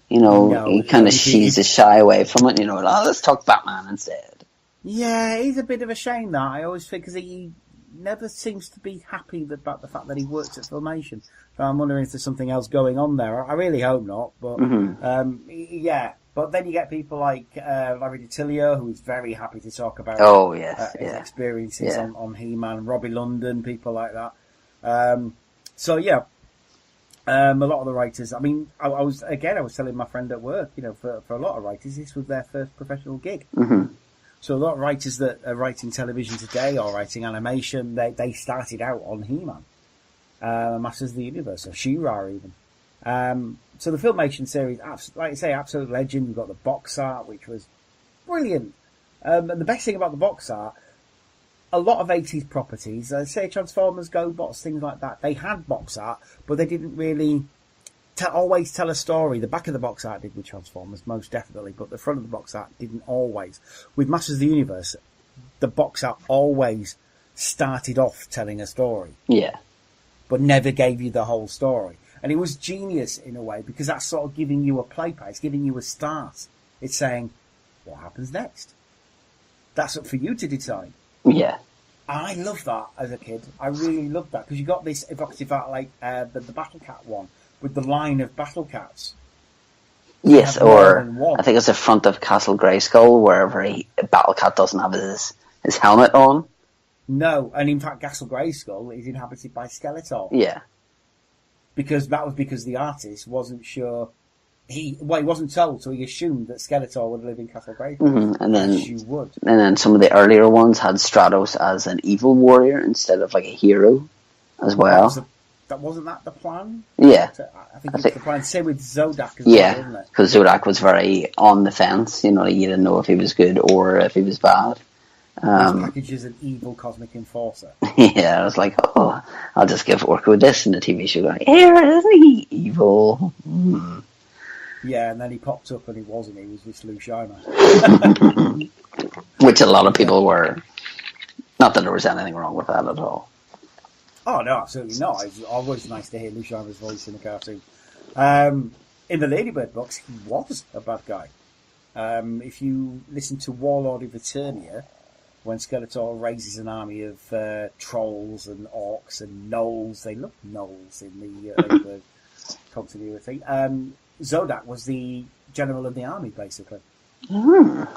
You know, he kind of shy away from it. You know, let's talk Batman instead. Yeah, he's a bit of a shame that I always think, because he never seems to be happy about the fact that he works at Filmation. So I'm wondering if there's something else going on there. I really hope not, but yeah. But then you get people like Larry DiTillio, who is very happy to talk about his experiences on He-Man, Robbie London, people like that. So yeah, a lot of the writers. I mean, I was telling my friend at work, you know, for a lot of writers, this was their first professional gig. So a lot of writers that are writing television today or writing animation, they started out on He-Man, Masters of the Universe, or She-Ra even. So the Filmation series, like I say, absolute legend. We've got the box art, which was brilliant. And the best thing about the box art, a lot of 80s properties, say Transformers, GoBots, things like that, they had box art, but they didn't really always tell a story. The back of the box art did with Transformers, most definitely, but the front of the box art didn't always. With Masters of the Universe, the box art always started off telling a story. Yeah. But never gave you the whole story. And it was genius in a way, because that's sort of giving you a play pace, giving you a start. It's saying, what happens next? That's up for you to decide. Yeah. I loved that as a kid. I really loved that, because you got this evocative art like the Battle Cat one, with the line of Battle Cats. Yes, have more or than one. I think it's the front of Castle Grayskull, wherever Battlecat doesn't have his helmet on. No, and in fact, Castle Grayskull is inhabited by Skeletor. Yeah. Because the artist wasn't sure. He wasn't told, so he assumed that Skeletor would live in Castle Grayskull. Mm-hmm. And then, as you would. And then some of the earlier ones had Stratos as an evil warrior instead of like a hero as well. Wasn't that the plan? Yeah. I think it was the plan. Same with Zodak as well, wasn't it? Because Zodak was very on the fence. You didn't know if he was good or if he was bad. His package is an evil cosmic enforcer. Yeah, I was like, oh, I'll just give Orko this in the TV show. Like, here, isn't he evil? Mm. Yeah, and then he popped up and he wasn't. He was with Lou Scheimer. Which a lot of people were. Not that there was anything wrong with that at all. Oh, no, absolutely not. It's always nice to hear Lou Scheimer's voice in a cartoon. In the Ladybird books, he was a bad guy. If you listen to Warlord of Eternia, when Skeletor raises an army of trolls and orcs and gnolls, they look gnolls in the Ladybird continuity, Zodak was the general of the army, basically. Mm.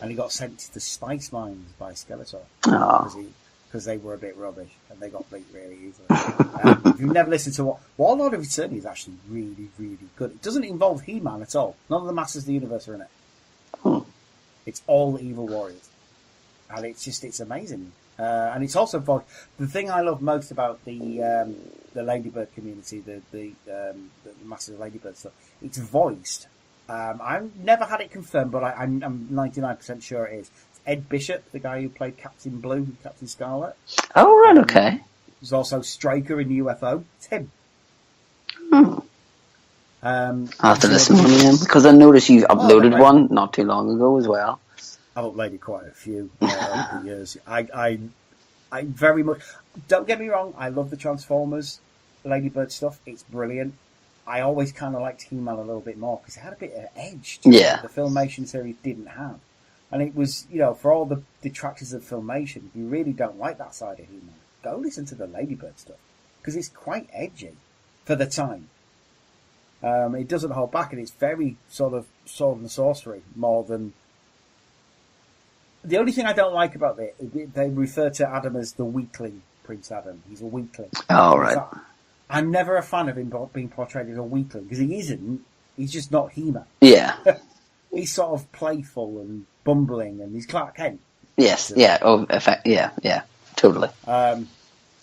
And he got sent to the spice mines by Skeletor. Because they were a bit rubbish, and they got beat really easily. If you've never listened to Warlord of Eternia is actually really, really good. It doesn't involve He-Man at all. None of the Masters of the Universe are in it. It's all evil warriors. And it's amazing. And it's also, the thing I love most about the Ladybird community, the Masters of Ladybird stuff, it's voiced. I've never had it confirmed, but I'm 99% sure it is. Ed Bishop, the guy who played Captain Blue, Captain Scarlet. Oh, right, okay. There's also Straker in UFO. It's him. I'll have to listen to him, because I noticed you uploaded one not too long ago as well. I've uploaded quite a few over the years. I very much... Don't get me wrong, I love the Transformers Ladybird stuff. It's brilliant. I always kind of liked He-Man a little bit more, because it had a bit of edge to it the Filmation series didn't have. And it was, for all the detractors of Filmation, if you really don't like that side of He-Man, go listen to the Ladybird stuff. Because it's quite edgy for the time. It doesn't hold back, and it's very sort of sword and sorcery more than... The only thing I don't like about it, they refer to Adam as the weakling, Prince Adam. He's a weakling. Oh, right. I'm never a fan of him being portrayed as a weakling, because he isn't. He's just not He-Man. Yeah. He's sort of playful and bumbling, and he's Clark Kent. Yes, yeah, totally. And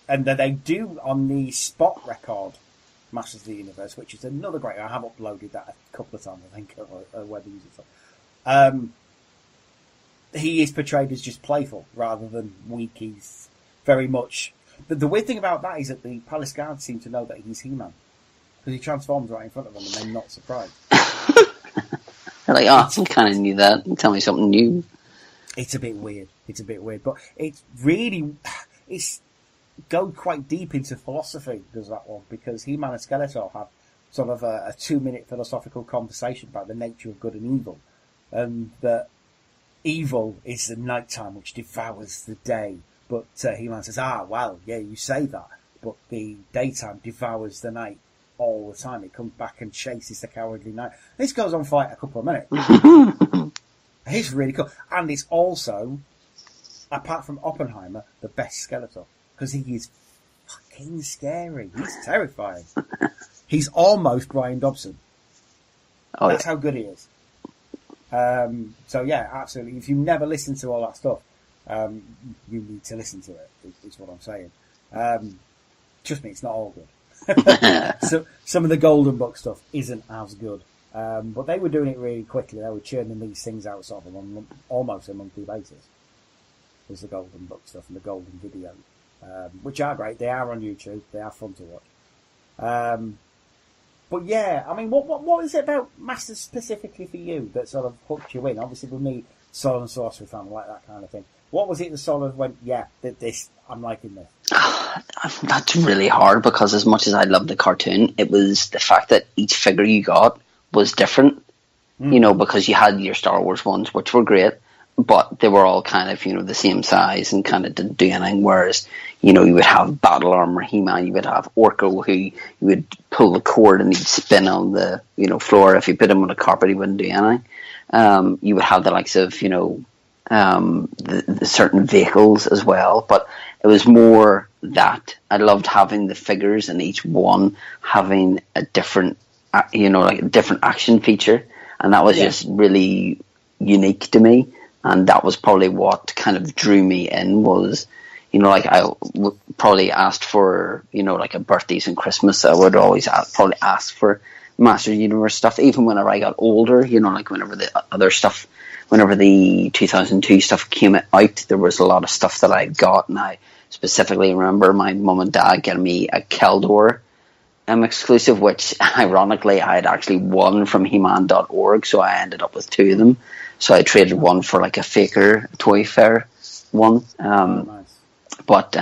then they do on the Spot record, Masters of the Universe, which is another great. I have uploaded that a couple of times, I think, a web user. He is portrayed as just playful rather than weak. He's very much. The weird thing about that is that the Palace Guards seem to know that he's He-Man, because he transforms right in front of them, and they're not surprised. They're like, I kind of knew that. Tell me something new. It's a bit weird. But it's really, it's go quite deep into philosophy, does that one, because He-Man and Skeletor have sort of a 2-minute philosophical conversation about the nature of good and evil, and that evil is the nighttime which devours the day. But He-Man says, well, yeah, you say that, but the daytime devours the night all the time. It comes back and chases the cowardly night. This goes on for like a couple of minutes. It's really cool. And it's also, apart from Oppenheimer, the best Skeletor. Because he is fucking scary. He's terrifying. He's almost Brian Dobson. That's how good he is. So yeah, absolutely. If you never listen to all that stuff, you need to listen to it, is what I'm saying. Trust me, it's not all good. So some of the Golden Book stuff isn't as good. But they were doing it really quickly. They were churning these things out sort of on almost a monthly basis. There's the Golden Book stuff and the Golden Video, which are great. They are on YouTube. They are fun to watch. But yeah, I mean, what is it about Masters specifically for you that sort of hooked you in? Obviously, with me, Sword and Sorcery fan, I like that kind of thing. What was it that sort of went, I'm liking this? That's really hard, because as much as I loved the cartoon, it was the fact that each figure you got was different. Because you had your Star Wars ones, which were great, but they were all kind of, the same size and kind of didn't do anything. Whereas you know, you would have Battle Armor He-Man, you would have Orko, who you would pull the cord and he'd spin on the, you know, floor. If you put him on a carpet, he wouldn't do anything. You would have the likes of, you know, the certain vehicles as well, but it was more that I loved having the figures and each one having a different, you know, like a different action feature, and that was just really unique to me, and that was probably what kind of drew me in was, you know, like I probably asked for, you know, like a birthdays and Christmas, I would always probably ask for Master Universe stuff, even whenever I got older, you know, like whenever the other stuff, whenever the 2002 stuff came out, there was a lot of stuff that I got, and I specifically remember my mum and dad getting me a Keldor exclusive, which ironically I had actually won from He-Man.org, so I ended up with two of them. So I traded one for like a faker Toy Fair one. But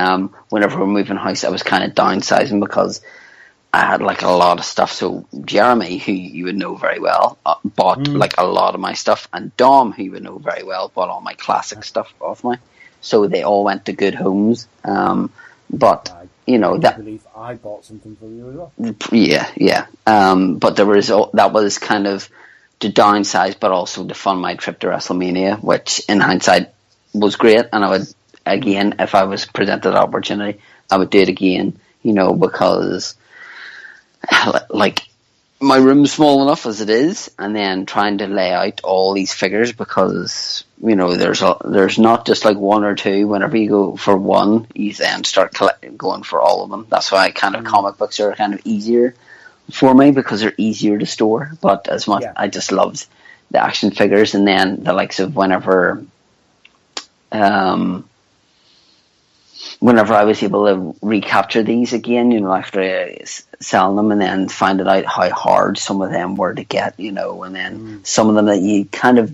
whenever we were moving house, I was kind of downsizing because I had like a lot of stuff. So Jeremy, who you would know very well, bought like a lot of my stuff, and Dom, who you would know very well, bought all my classic stuff off me. So they all went to good homes. But you know, I believe I bought something for you as well. Yeah. But there was that was kind of to downsize, but also to fund my trip to WrestleMania, which in hindsight was great. And I would, again, if I was presented the opportunity, I would do it again. You know, because like my room's small enough as it is, and then trying to lay out all these figures, because you know there's not just like one or two. Whenever you go for one, you then start going for all of them. That's why kind of comic books are kind of easier for me, because they're easier to store. But as much I just loved the action figures, and then the likes of whenever I was able to recapture these again, you know, after selling them, and then finding out how hard some of them were to get, you know, and then some of them that you kind of,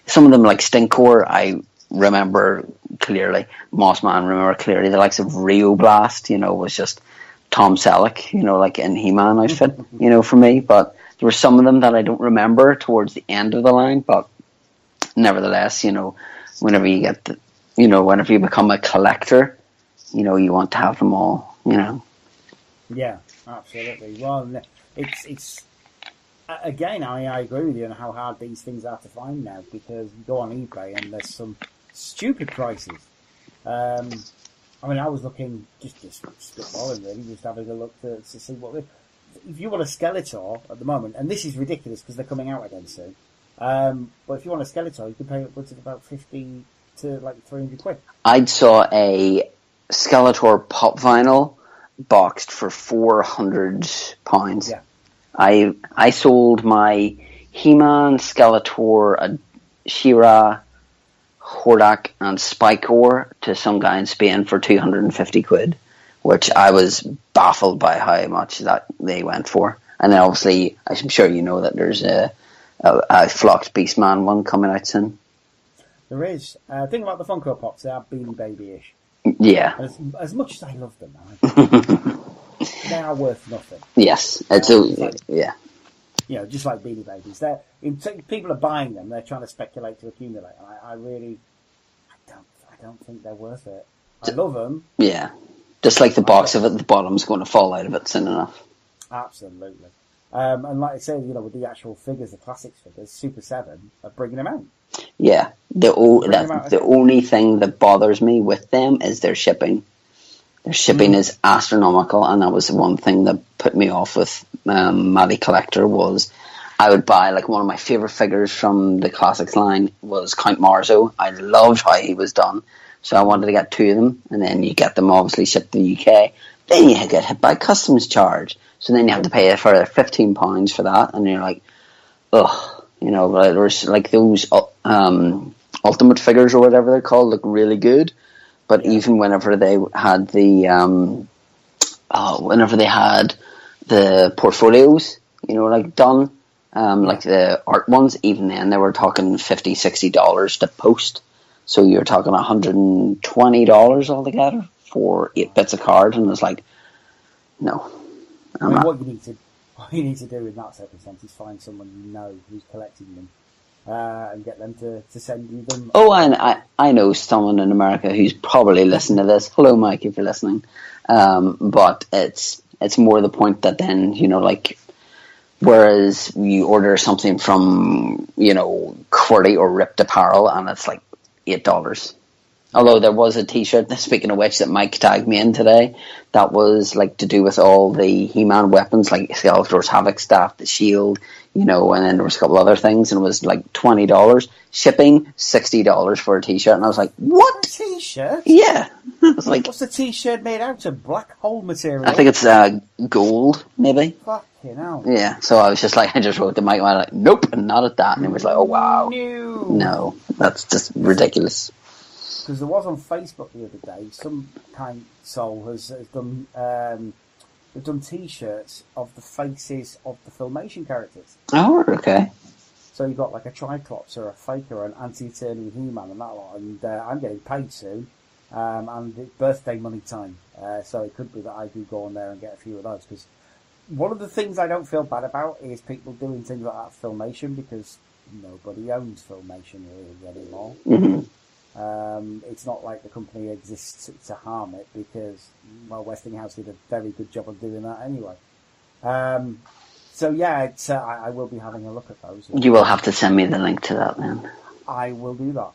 some of them like Stinkor, I remember clearly, Mossman remember clearly, the likes of Rio Blast, you know, was just Tom Selleck, you know, like in He-Man outfit, you know, for me, but there were some of them that I don't remember towards the end of the line, but nevertheless, you know, whenever you get the, you know, whenever you become a collector, you know, you want to have them all, you know. Yeah, absolutely. Well, it's again, I agree with you on how hard these things are to find now, because you go on eBay and there's some stupid prices. I mean, I was looking, just spitballing really, just having a look to see what if you want a Skeletor at the moment, and this is ridiculous because they're coming out again soon. But if you want a Skeletor, you can pay upwards of about 50 to like 300 quid. I saw a Skeletor pop vinyl boxed for £400. Yeah. I sold my He-Man, Skeletor, She-Ra, Hordak, and Spikor to some guy in Spain for 250 quid, which I was baffled by how much that they went for. And then obviously, I'm sure you know that there's a Flocked Beastman one coming out soon. There is. Think about the Funko Pops, they are Beanie Baby-ish. Yeah. As much as I love them, they are worth nothing. Yes. Yeah. You know, just like Beanie Babies. People are buying them, they're trying to speculate to accumulate. I don't think they're worth it. I love them. Yeah. Just like the box of it, the bottom's going to fall out of it soon enough. Absolutely. And like I say, you know, with the actual figures, the classics figures, Super 7 are bringing them out. Yeah. The only thing that bothers me with them is their shipping. Their shipping is astronomical, and that was the one thing that put me off with Matty Collector. Was I would buy, like, one of my favourite figures from the Classics line was Count Marzo. I loved how he was done, so I wanted to get two of them, and then you get them obviously shipped to the UK. Then you get hit by customs charge, so then you have to pay for £15 for that, and you're like, ugh, you know. But there's like those Ultimate figures or whatever they're called look really good, but even whenever they had the portfolios, you know, like done, like the art ones, even then they were talking $50-$60 to post. So you're talking $120 altogether for 8 bits of card, and it's like, no. What you need to do in that circumstance is find someone you know who's collecting them, and get them to send you them. Oh, I know someone in America who's probably listening to this. Hello, Mike, if you're listening. But it's more the point that then, like, whereas you order something from, Qwerty or Ripped Apparel and it's like $8. Although there was a T-shirt, speaking of which, that Mike tagged me in today, that was like to do with all the He-Man weapons, like Skeletor's Havoc staff, the shield, and then there was a couple other things, and it was like $20. Shipping, $60 for a T-shirt, and I was like, what? A T-shirt? Yeah. I was like, what's the T-shirt made out of? Black hole material? I think it's gold, maybe. Fucking hell. Yeah, so I was just like, I just wrote to Mike, and I was like, nope, not at that, and he was like, oh wow. No, that's just ridiculous. Because there was on Facebook the other day, some kind soul has done they've done T-shirts of the faces of the Filmation characters. Oh, okay. So you've got like a Triclops or a Faker or an Anti-Eternal He-Man and that lot, and I'm getting paid soon, and it's birthday money time, so it could be that I do go on there and get a few of those, because one of the things I don't feel bad about is people doing things like that Filmation, because nobody owns Filmation really anymore. Mm-hmm. It's not like the company exists to harm it, because Westinghouse did a very good job of doing that anyway. So yeah, I will be having a look at those. You will have to send me the link to that then. I will do that.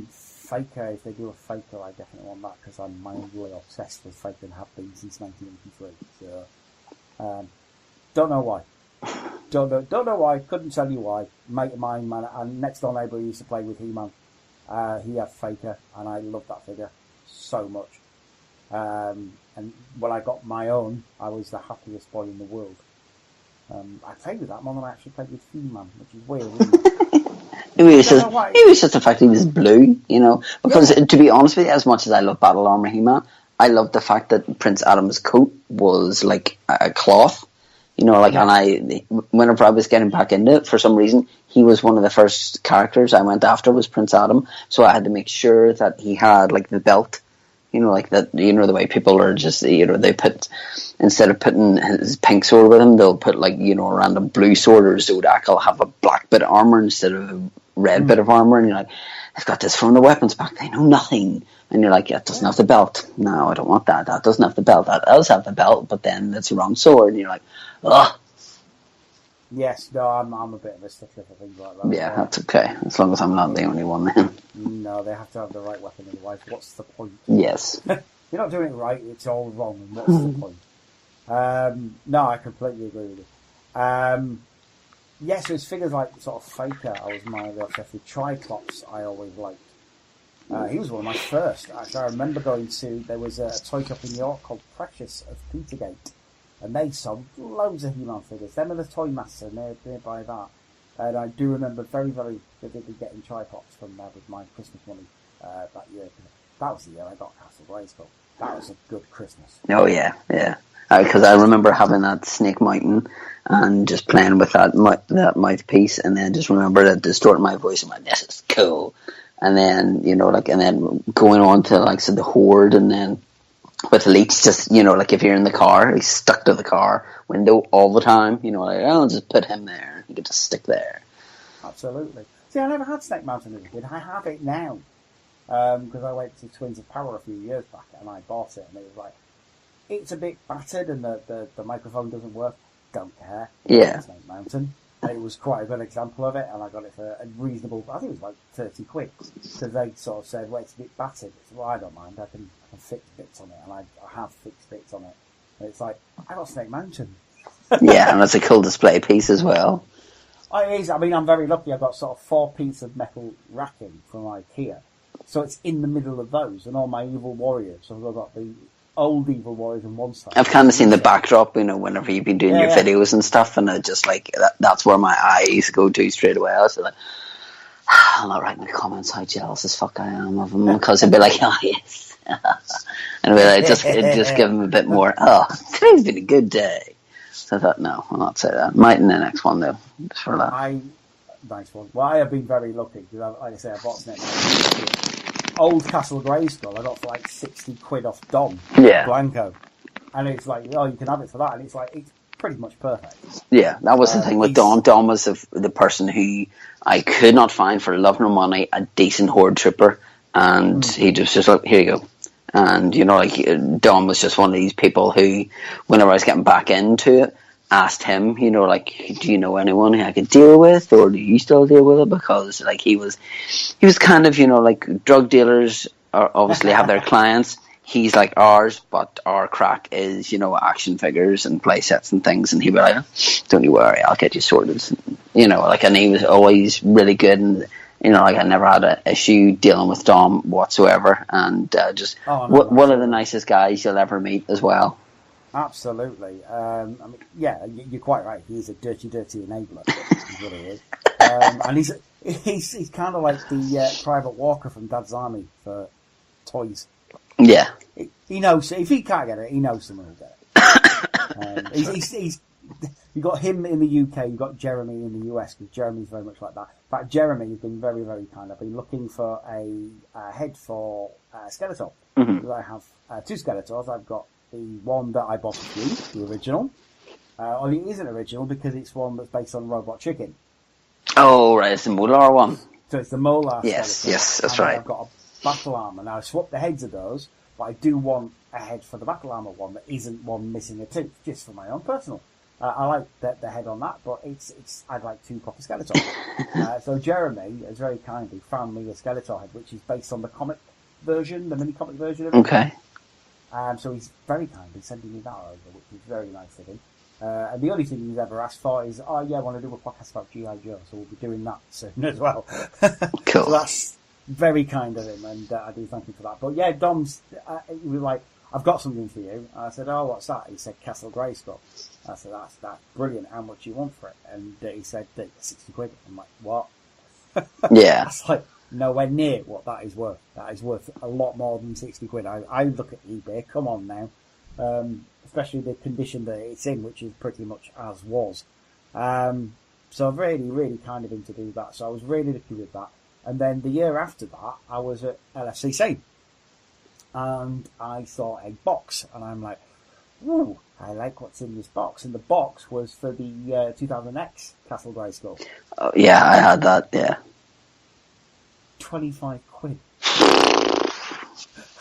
Faker, if they do a Faker, I definitely want that, because I'm mindfully obsessed with Faker and have been since 1983. So don't know why. Don't know why. Couldn't tell you why. Mate of mine, man, and next door neighbour used to play with He-Man. He had Faker, and I loved that figure so much. And when I got my own, I was the happiest boy in the world. I played with that more than I actually played with He-Man, which is weird, isn't it? It was just the fact he was blue, Because to be honest with you, as much as I love Battle Armor He-Man, I love the fact that Prince Adam's coat was like a cloth. And whenever I was getting back into it, for some reason, he was one of the first characters I went after was Prince Adam. So I had to make sure that he had like the belt, like that, the way people are just, they put, instead of putting his pink sword with him, they'll put like, a random blue sword, or Zodak will have a black bit of armor instead of a red bit of armor. And you're like, I've got this from the weapons pack. They know nothing. And you're like, it doesn't have the belt. No, I don't want that. That doesn't have the belt. That does have the belt, but then it's the wrong sword. And you're like, ugh. Yes, no, I'm a bit of a stickler for things like that. Yeah, that's okay. As long as I'm not the only one then. No, they have to have the right weapon, otherwise what's the point? Yes. You're not doing it right, it's all wrong, and what's the point? No, I completely agree with you. Yes, there's figures like sort of Faker, I was mildly obsessed with. Triclops, I always liked. He was one of my first. Actually, I remember going to, there was a toy shop in York called Precious of Petergate, and they sold loads of He-Man figures. Them and the Toy Master nearby that. And I do remember very, very vividly getting Triclops from there with my Christmas money that year. That was the year I got Castle Grayskull. That was a good Christmas. Oh yeah, yeah. Because I remember having that Snake Mountain and just playing with that mouthpiece, and then just remember that distorting my voice and went, this is cool. And then, and then going on to, like, so the Horde, and then with Leech, just, like if you're in the car, he's stuck to the car window all the time, I'll just put him there. You can just stick there. Absolutely. See, I never had Snake Mountain as a kid. I have it now. Because I went to Twins of Power a few years back, and I bought it, and it was like, it's a bit battered, and the microphone doesn't work. Don't care. Yeah. Snake Mountain. And it was quite a good example of it, and I got it for a reasonable, I think it was like 30 quid, because they sort of said, well, it's a bit battered. Well, I don't mind, I can fix bits on it, and I have fixed bits on it. And it's like, I got Snake Mountain. Yeah, and that's a cool display piece as well. It is. I mean, I'm very lucky. I've got sort of 4 pieces of metal racking from IKEA, so it's in the middle of those, and all my evil warriors. So I've got the old evil warriors on one side. I've kind of seen the backdrop, whenever you've been doing your videos and stuff, and I just like that's where my eyes go to straight away. I was like, I'm not writing the comments how jealous as fuck I am of them, because it'd be like, oh yes, and it'd just give them a bit more. Oh, today's been a good day. So I thought, no, I'll not say that. Might in the next one though, just for that. Nice one. Well, I have been very lucky because, like I say, I bought Snake Old Castle Grayskull I got for like 60 quid off Dom. Yeah. Blanco. And it's like, oh, you can have it for that. And it's like, it's pretty much perfect. Yeah, that was the thing with Dom. Dom was the person who I could not find for love nor money a decent horde trooper, and he just like, here you go. And you know, like Dom was just one of these people who, whenever I was getting back into it, asked him, you know, like, do you know anyone I could deal with, or do you still deal with it? Because like he was kind of, you know, like drug dealers are obviously have their clients. He's like ours, but our crack is, you know, action figures and play sets and things. And he'd be like, don't you worry, I'll get you sorted. You know, like, and he was always really good. And, you know, like, I never had an issue dealing with Dom whatsoever. And one of the nicest guys you'll ever meet as well. Absolutely. I mean, yeah, you're quite right. He's a dirty enabler. Is what he is. And he's kind of like the Private Walker from Dad's Army for toys. Yeah. He knows, if he can't get it, he knows someone will get it. You've got him in the UK, you've got Jeremy in the US, because Jeremy's very much like that. In fact, Jeremy has been very, very kind. I've been looking for a head for Skeletor. Mm-hmm. I have two Skeletors. I've got the one that I bought for you, the original. Well, it isn't original because it's one that's based on Robot Chicken. Oh, right, it's the Molar one. So it's the Molar Yes, Skeletor. yes, that's and right. I've got a Battle Armor. Now, I swapped the heads of those, but I do want a head for the Battle Armor one that isn't one missing a tooth, just for my own personal. I like the head on that, but I'd like two proper Skeletors. So Jeremy has very kindly found me a Skeletor head, which is based on the comic version, the mini comic version of it. Okay. So he's very kindly sending me that over, which is very nice of him. And the only thing he's ever asked for is, I want to do a podcast about G.I. Joe, so we'll be doing that soon as well. Cool. So that's very kind of him, and I do thank him for that. But yeah, Dom's, he was like, I've got something for you. And I said, oh, what's that? He said, Castle Grayskull. I said, that's brilliant. How much do you want for it? And he said, 60 quid. I'm like, what? Yeah. That's like nowhere near what that is worth. That is worth a lot more than 60 quid. I look at eBay, come on now. Especially the condition that it's in, which is pretty much as was. So really, really kind of him to do that. So I was really lucky with that. And then the year after that, I was at LFCC. And I saw a box. And I'm like, ooh, I like what's in this box. And the box was for the 2000X Castle Grayskull. Oh, yeah, I had that, yeah. 25 quid.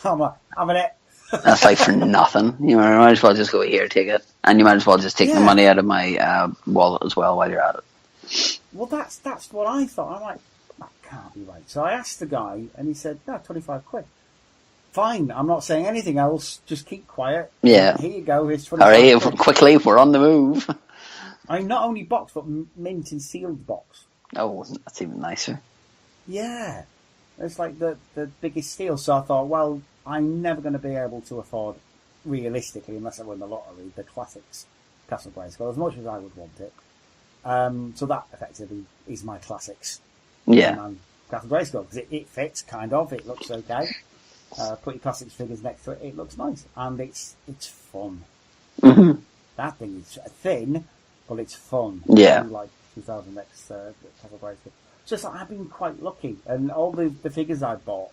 I'm like, I'm in it. That's like for nothing. You might as well just go here, take it. And you might as well just take the money out of my wallet as well while you're at it. Well, that's what I thought. I'm like, that can't be right. So I asked the guy, and he said, no, 25 quid. Fine, I'm not saying anything else. Just keep quiet. Yeah. Here you go. Here's 25 Hurry, quid. quickly, we're on the move. I mean, not only box, but mint and sealed box. Oh, that's even nicer. Yeah. It's like the biggest steal. So I thought, well, I'm never going to be able to afford, realistically, unless I win the lottery, the classics Castle Grayskull, as much as I would want it. So that effectively is my classics. Yeah. Castle Grayskull, because it fits, kind of. It looks okay. Put your classics figures next to it. It looks nice, and it's fun. Mm-hmm. That thing is thin, but it's fun. Yeah. Like 2000X Castle Grayskull. So it's like I've been quite lucky, and all the figures I've bought,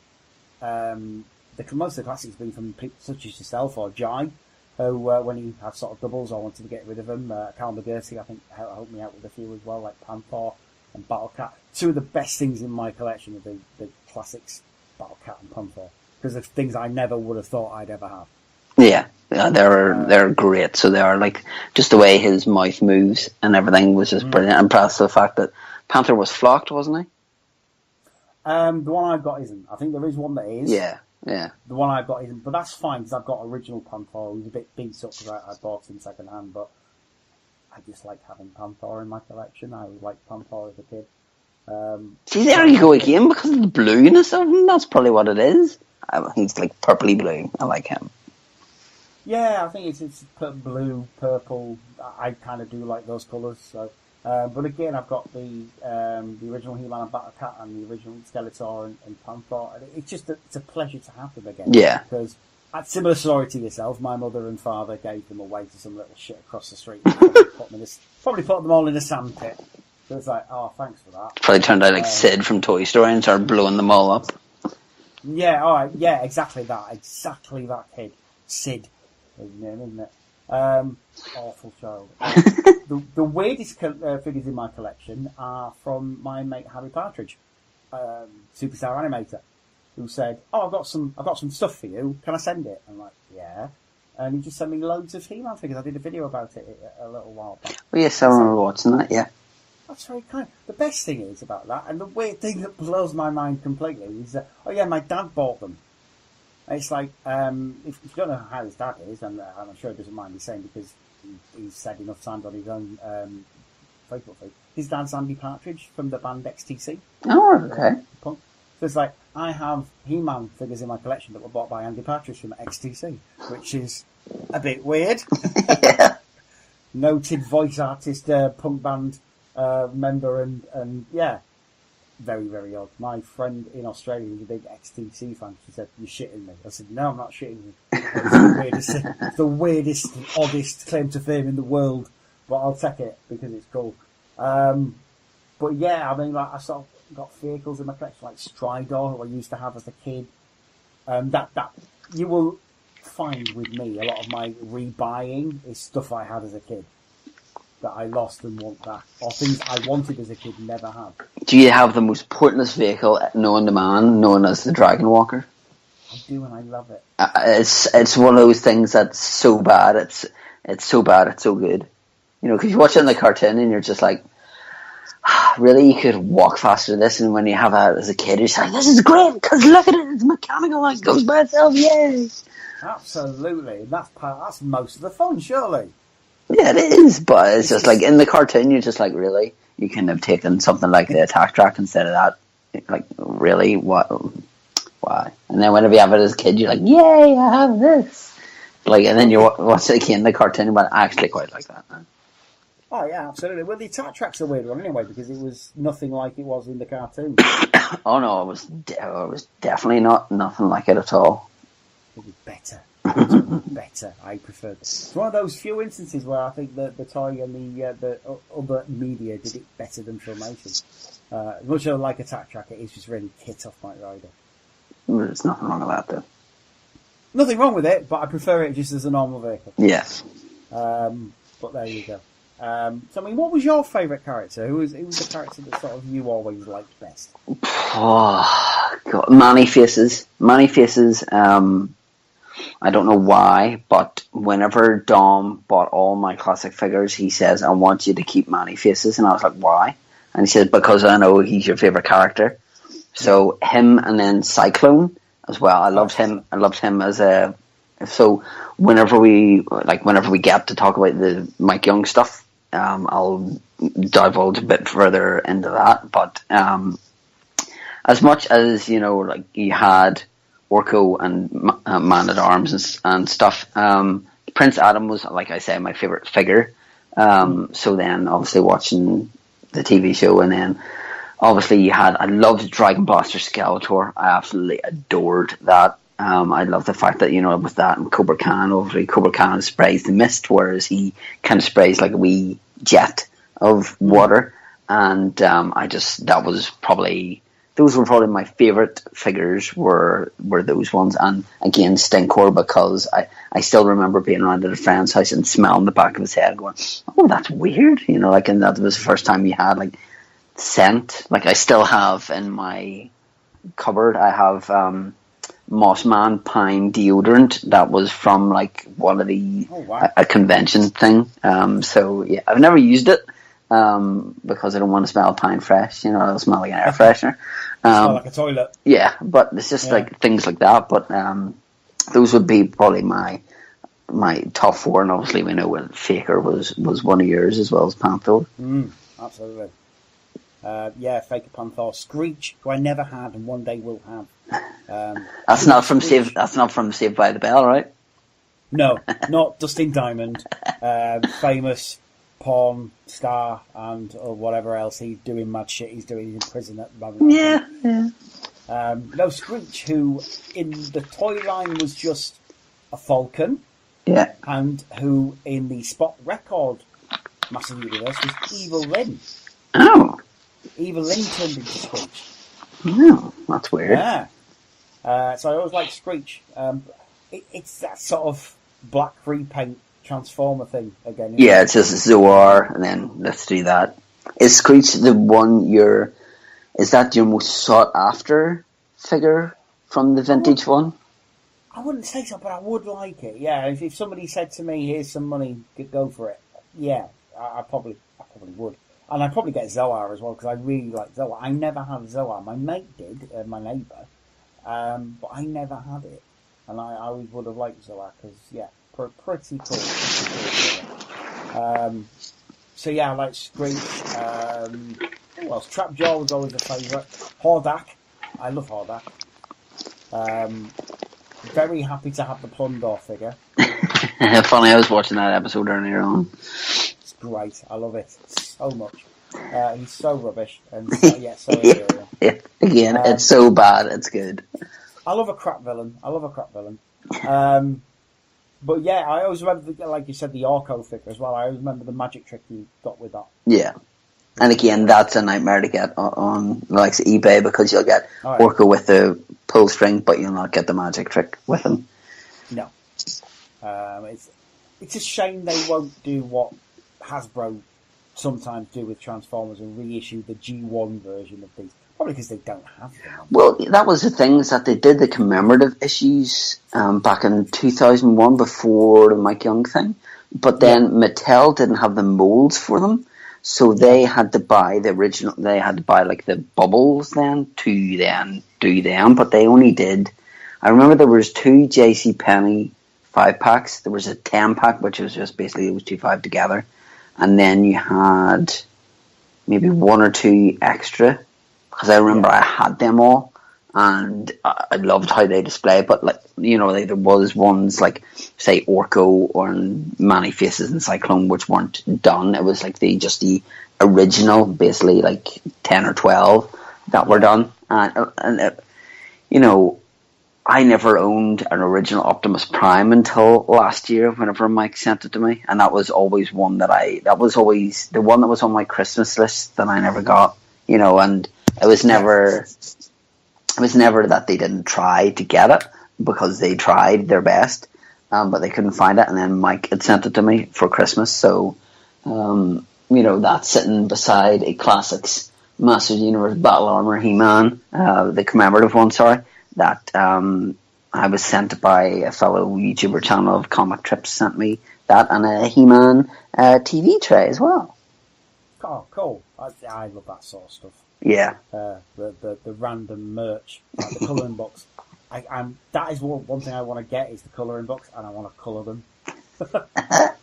most of the classics have been from people such as yourself or Jai, who when he had sort of doubles, I wanted to get rid of them. Cal McGurty, I think, helped me out with a few as well, like Panther and Battlecat. Two of the best things in my collection are the classics, Battlecat and Panther, because of things I never would have thought I'd ever have. Yeah, they're great. So they are, like, just the way his mouth moves and everything was just brilliant. And plus the fact that Panther was flocked, wasn't he? The one I've got isn't. I think there is one that is. Yeah. The one I've got isn't, but that's fine because I've got original Panther. He's a bit beat up because I bought him second hand, but I just like having Panther in my collection. I liked Panther as a kid. See, there you go again, because of the blueness of him. That's probably what it is. He's like purpley blue. I like him. Yeah, I think it's blue, purple. I kind of do like those colours. So, but again, I've got the original He-Man and Battlecat and the original Skeletor and Panther. It's just it's a pleasure to have them again. Yeah. Because at similar story to yourself, my mother and father gave them away to some little shit across the street. Probably put them all in a sand pit. So it's like, oh, thanks for that. Probably turned out like Sid from Toy Story and started blowing them all up. Yeah, alright, yeah, exactly that kid. Sid, his name, isn't it? Awful child. The weirdest figures in my collection are from my mate Harry Partridge, superstar animator, who said, "Oh, I've got some stuff for you. Can I send it?" I'm like, "Yeah." And he just sent me loads of He-Man figures. I did a video about it a little while back. Well, yes, I remember watching that. Yeah. That's very kind. The best thing is about that, and the weird thing that blows my mind completely, is that, oh yeah, my dad bought them. And it's like, if you don't know how his dad is, and I'm sure he doesn't mind me saying because he's said enough times on his own Facebook feed, his dad's Andy Partridge from the band XTC. Oh, okay. So it's like, I have He-Man figures in my collection that were bought by Andy Partridge from XTC, which is a bit weird. Yeah. Noted voice artist, punk band member, and yeah, very, very odd. My friend in Australia was a big XTC fan. She said, "You're shitting me." I said, "No, I'm not shitting you. It's the weirdest, oddest claim to fame in the world, but I'll take it because it's cool." But yeah, I mean, like, I sort of got vehicles in my collection, like Stridor, who I used to have as a kid. That you will find with me, a lot of my rebuying is stuff I had as a kid that I lost and want back, or things I wanted as a kid and never had. Do you have the most pointless vehicle known to man, known as the Dragon Walker? I do, and I love it. It's one of those things that's so bad. It's so bad. It's so good. You know, because you watch it in the cartoon and you're just like, really, you could walk faster than this. And when you have it as a kid, you're just like, this is great because look at it, it's mechanical, it goes by itself. Yay! Absolutely, that's most of the fun, surely. Yeah, it is, but it's just like in the cartoon, you're just like, really? You couldn't have taken something like the attack track instead of that? Like, really? What? Why? And then whenever you have it as a kid, you're like, yay, I have this. Like, and then you watch it again in the cartoon, but I actually quite like that. Oh, yeah, absolutely. Well, the attack track's a weird one anyway, because it was nothing like it was in the cartoon. Oh, no, it was definitely nothing like it at all. It was better. Better. I prefer it. It's one of those few instances where I think that the toy and the other media did it better than Filmation. As much as I like Attack Track, it is just really kit off Knight Rider. There's nothing wrong with that, though. Nothing wrong with it, but I prefer it just as a normal vehicle. Yes. But there you go. So, I mean, what was your favourite character? Who was the character that sort of you always liked best? Oh, God. Manny Faces. I don't know why, but whenever Dom bought all my classic figures, he says, "I want you to keep Manny Faces." And I was like, why? And he said, because I know he's your favourite character. So him, and then Cyclone as well. I loved him as a... So whenever we get to talk about the Mike Young stuff, I'll divulge a bit further into that. But as much as, you know, like you had Orko and Man-at-Arms and stuff, Prince Adam was, like I say, my favourite figure. So then obviously watching the TV show, and then obviously I loved Dragon Blaster Skeletor. I absolutely adored that. I love the fact that, you know, with that and Cobra Khan, obviously Cobra Khan sprays the mist, whereas he kind of sprays like a wee jet of water. And those were probably my favourite figures were those ones. And again, Stinkor, because I still remember being around at a friend's house and smelling the back of his head going, oh, that's weird. You know, like, and that was the first time you had like scent. Like, I still have in my cupboard, I have Mossman Pine deodorant that was from like one of the a convention thing. So yeah, I've never used it because I don't want to smell pine fresh. You know, it'll smell like an air freshener. Smell like a toilet. Yeah, but it's just like things like that. But those would be probably my top four, and obviously we know Faker was one of yours as well as Panther. Absolutely. Faker, Panther, Screech, who I never had and one day will have. That's not from Saved by the Bell, right? No, not Dustin Diamond, famous porn star and whatever else he's doing mad shit he's doing in prison at the moment. Yeah. No, Screech, who in the toy line was just a falcon. Yeah. And who in the Spot Record Master Universe was Evil Lynn. Oh. Evil Lynn turned into Screech. Oh, that's weird. Yeah. So I always like Screech. It's that sort of black repaint Transformer thing again. Yeah, it's just Zoar, and then let's do that. Is Screech the one is that your most sought after figure from the vintage one? I wouldn't say so, but I would like it. Yeah, if somebody said to me, "Here's some money, go for it," yeah, I probably would, and I'd probably get Zoar as well because I really like Zoar. I never had Zoar. My mate did, my neighbour, but I never had it, and I always would have liked Zoar because pretty cool. So yeah, I like Screech. Who else? Trapjaw was always a favourite. Hordak, I love Hordak. Very happy to have the Plundor figure. Funny, I was watching that episode earlier on. It's great. I love it so much. He's so rubbish and so inferior. Yeah. Again, it's so bad, it's good. I love a crap villain. But yeah, I always remember, like you said, the Orko figure as well. I always remember the magic trick you got with that. Yeah. And again, that's a nightmare to get on like eBay because you'll get Orko with the pull string, but you'll not get the magic trick with him. No. It's a shame they won't do what Hasbro sometimes do with Transformers and reissue the G1 version of these. Probably because they don't have them. Well, that was the thing, is that they did the commemorative issues back in 2001 before the Mike Young thing, but then Mattel didn't have the molds for them, so they had to buy the original. They had to buy like the bubbles then to then do them, but they only did. I remember there was 2 JCPenney 5-packs. There was a 10-pack, which was just basically those 2 5 together, and then you had maybe 1 or 2 extra. Because I remember I had them all, and I loved how they display. But like there was ones like say Orko or Manny Faces and Cyclone which weren't done. It was like the original, basically like 10 or 12 that were done. And I never owned an original Optimus Prime until last year, whenever Mike sent it to me, and that was always one that was always the one that was on my Christmas list that I never got. And it was never that they didn't try to get it, because they tried their best, but they couldn't find it. And then Mike had sent it to me for Christmas, so that's sitting beside a Classics Masters of the Universe Battle Armor He-Man, the commemorative one. Sorry, that I was sent by a fellow YouTuber channel of Comic Trips, sent me that, and a He-Man TV tray as well. Oh, cool! I love that sort of stuff. Yeah. The random merch, like the colouring books. That is one thing I want to get, is the colouring books, and I want to colour them.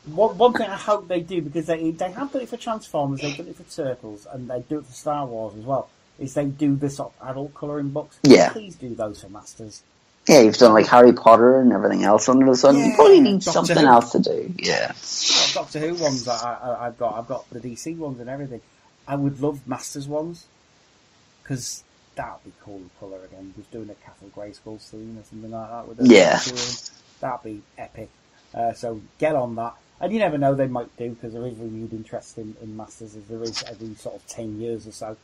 one thing I hope they do, because they have done it for Transformers, they've done it for Turtles, and they do it for Star Wars as well, is they do the sort of adult colouring books. Yeah. Please do those for Masters. Yeah, you've done like Harry Potter and everything else under the sun. You probably need something else to do. Yeah. Doctor Who ones that I've got the DC ones and everything. I would love Masters ones, because that would be cool to colour again. Just doing a Castle Grayskull scene or something like that with that'd be epic. So get on that. And you never know, they might do, because there is renewed interest in Masters, as there is every sort of 10 years or so,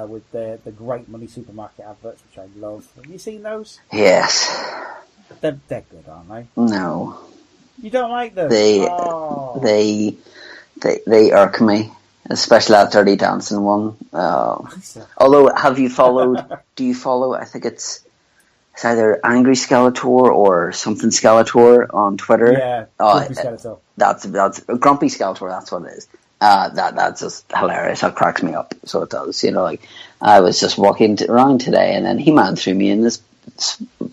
with the Great Money Supermarket adverts, which I love. Have you seen those? Yes. They're good, aren't they? No. You don't like them? They irk me. Especially that Dirty Dancing one. Although, do you follow, I think it's either Angry Skeletor or something Skeletor on Twitter? Yeah, Grumpy Skeletor. That's Grumpy Skeletor, that's what it is. That's just hilarious. That cracks me up. So it does. I was just walking around today, and then He-Man threw me in this,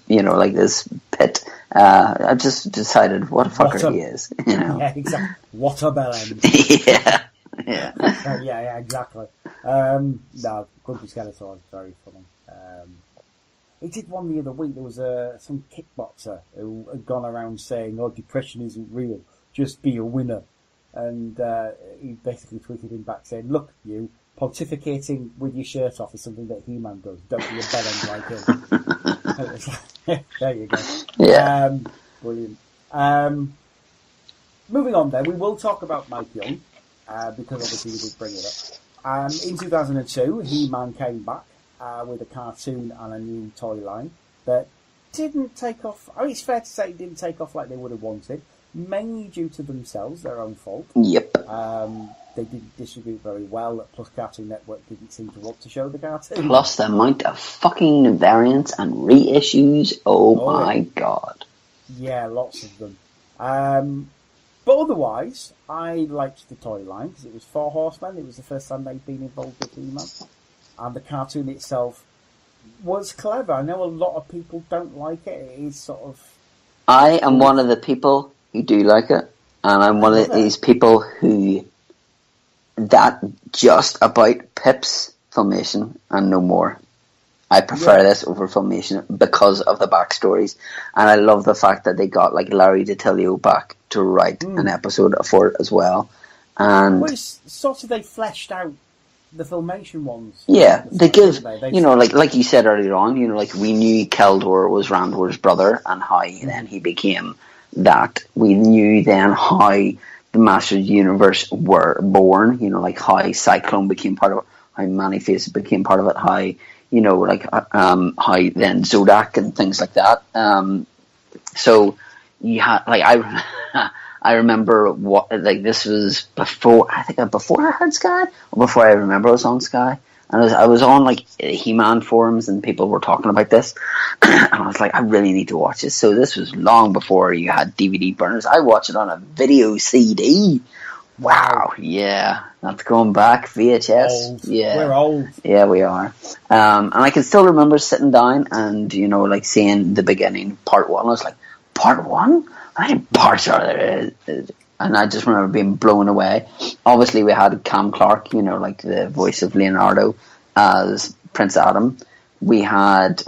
this pit. I just decided what a fucker he is. Yeah, exactly. What a bellend. Yeah. Yeah. Yeah, exactly. No, Grumpy Skeletor is very funny. He did one the other week. There was some kickboxer who had gone around saying, depression isn't real, just be a winner. And he basically tweeted him back saying, look, you, pontificating with your shirt off is something that He-Man does. Don't be a bellend like him. There you go. Yeah. Brilliant. Moving on then, we will talk about Mike Young. Because obviously we did bring it up. In 2002, He-Man came back with a cartoon and a new toy line that didn't take off. I mean, it's fair to say it didn't take off like they would have wanted. mainly due to themselves, their own fault. Yep. They didn't distribute very well. Plus, Cartoon Network didn't seem to want to show the cartoon. Plus the amount of fucking variants and reissues. Oh my god. Yeah, lots of them. But otherwise, I liked the toy line because it was 4 Horsemen. It was the first time they'd been involved with He-Man. And the cartoon itself was clever. I know a lot of people don't like it. It is sort of... I am one of the people who do like it. And I'm one of these people who... that just about Pip's Filmation and no more. I prefer this over Filmation because of the backstories, and I love the fact that they got like Larry DiTillio back to write an episode for it as well. And well, it's sort of they fleshed out the Filmation ones. Yeah, they give you know like you said earlier on, you know, like we knew Keldor was Randor's brother and how then he became that. We knew then how the Masters of the Universe were born. You know, like how Cyclone became part of it, how Many-Faces became part of it, how you know, like how then Zodak and things like that. So you had like I remember what like this was before I had Sky or before I remember I was on Sky, and I was on like He-Man forums and people were talking about this, and I was like, I really need to watch this. So this was long before you had DVD burners. I watched it on a video CD. Wow, yeah, that's going back VHS. Old. Yeah, we're old. Yeah, we are. And I can still remember sitting down and you know, like seeing the beginning, part 1. I was like, part 1? How many parts are there? And I just remember being blown away. Obviously, we had Cam Clark, you know, like the voice of Leonardo as Prince Adam. We had his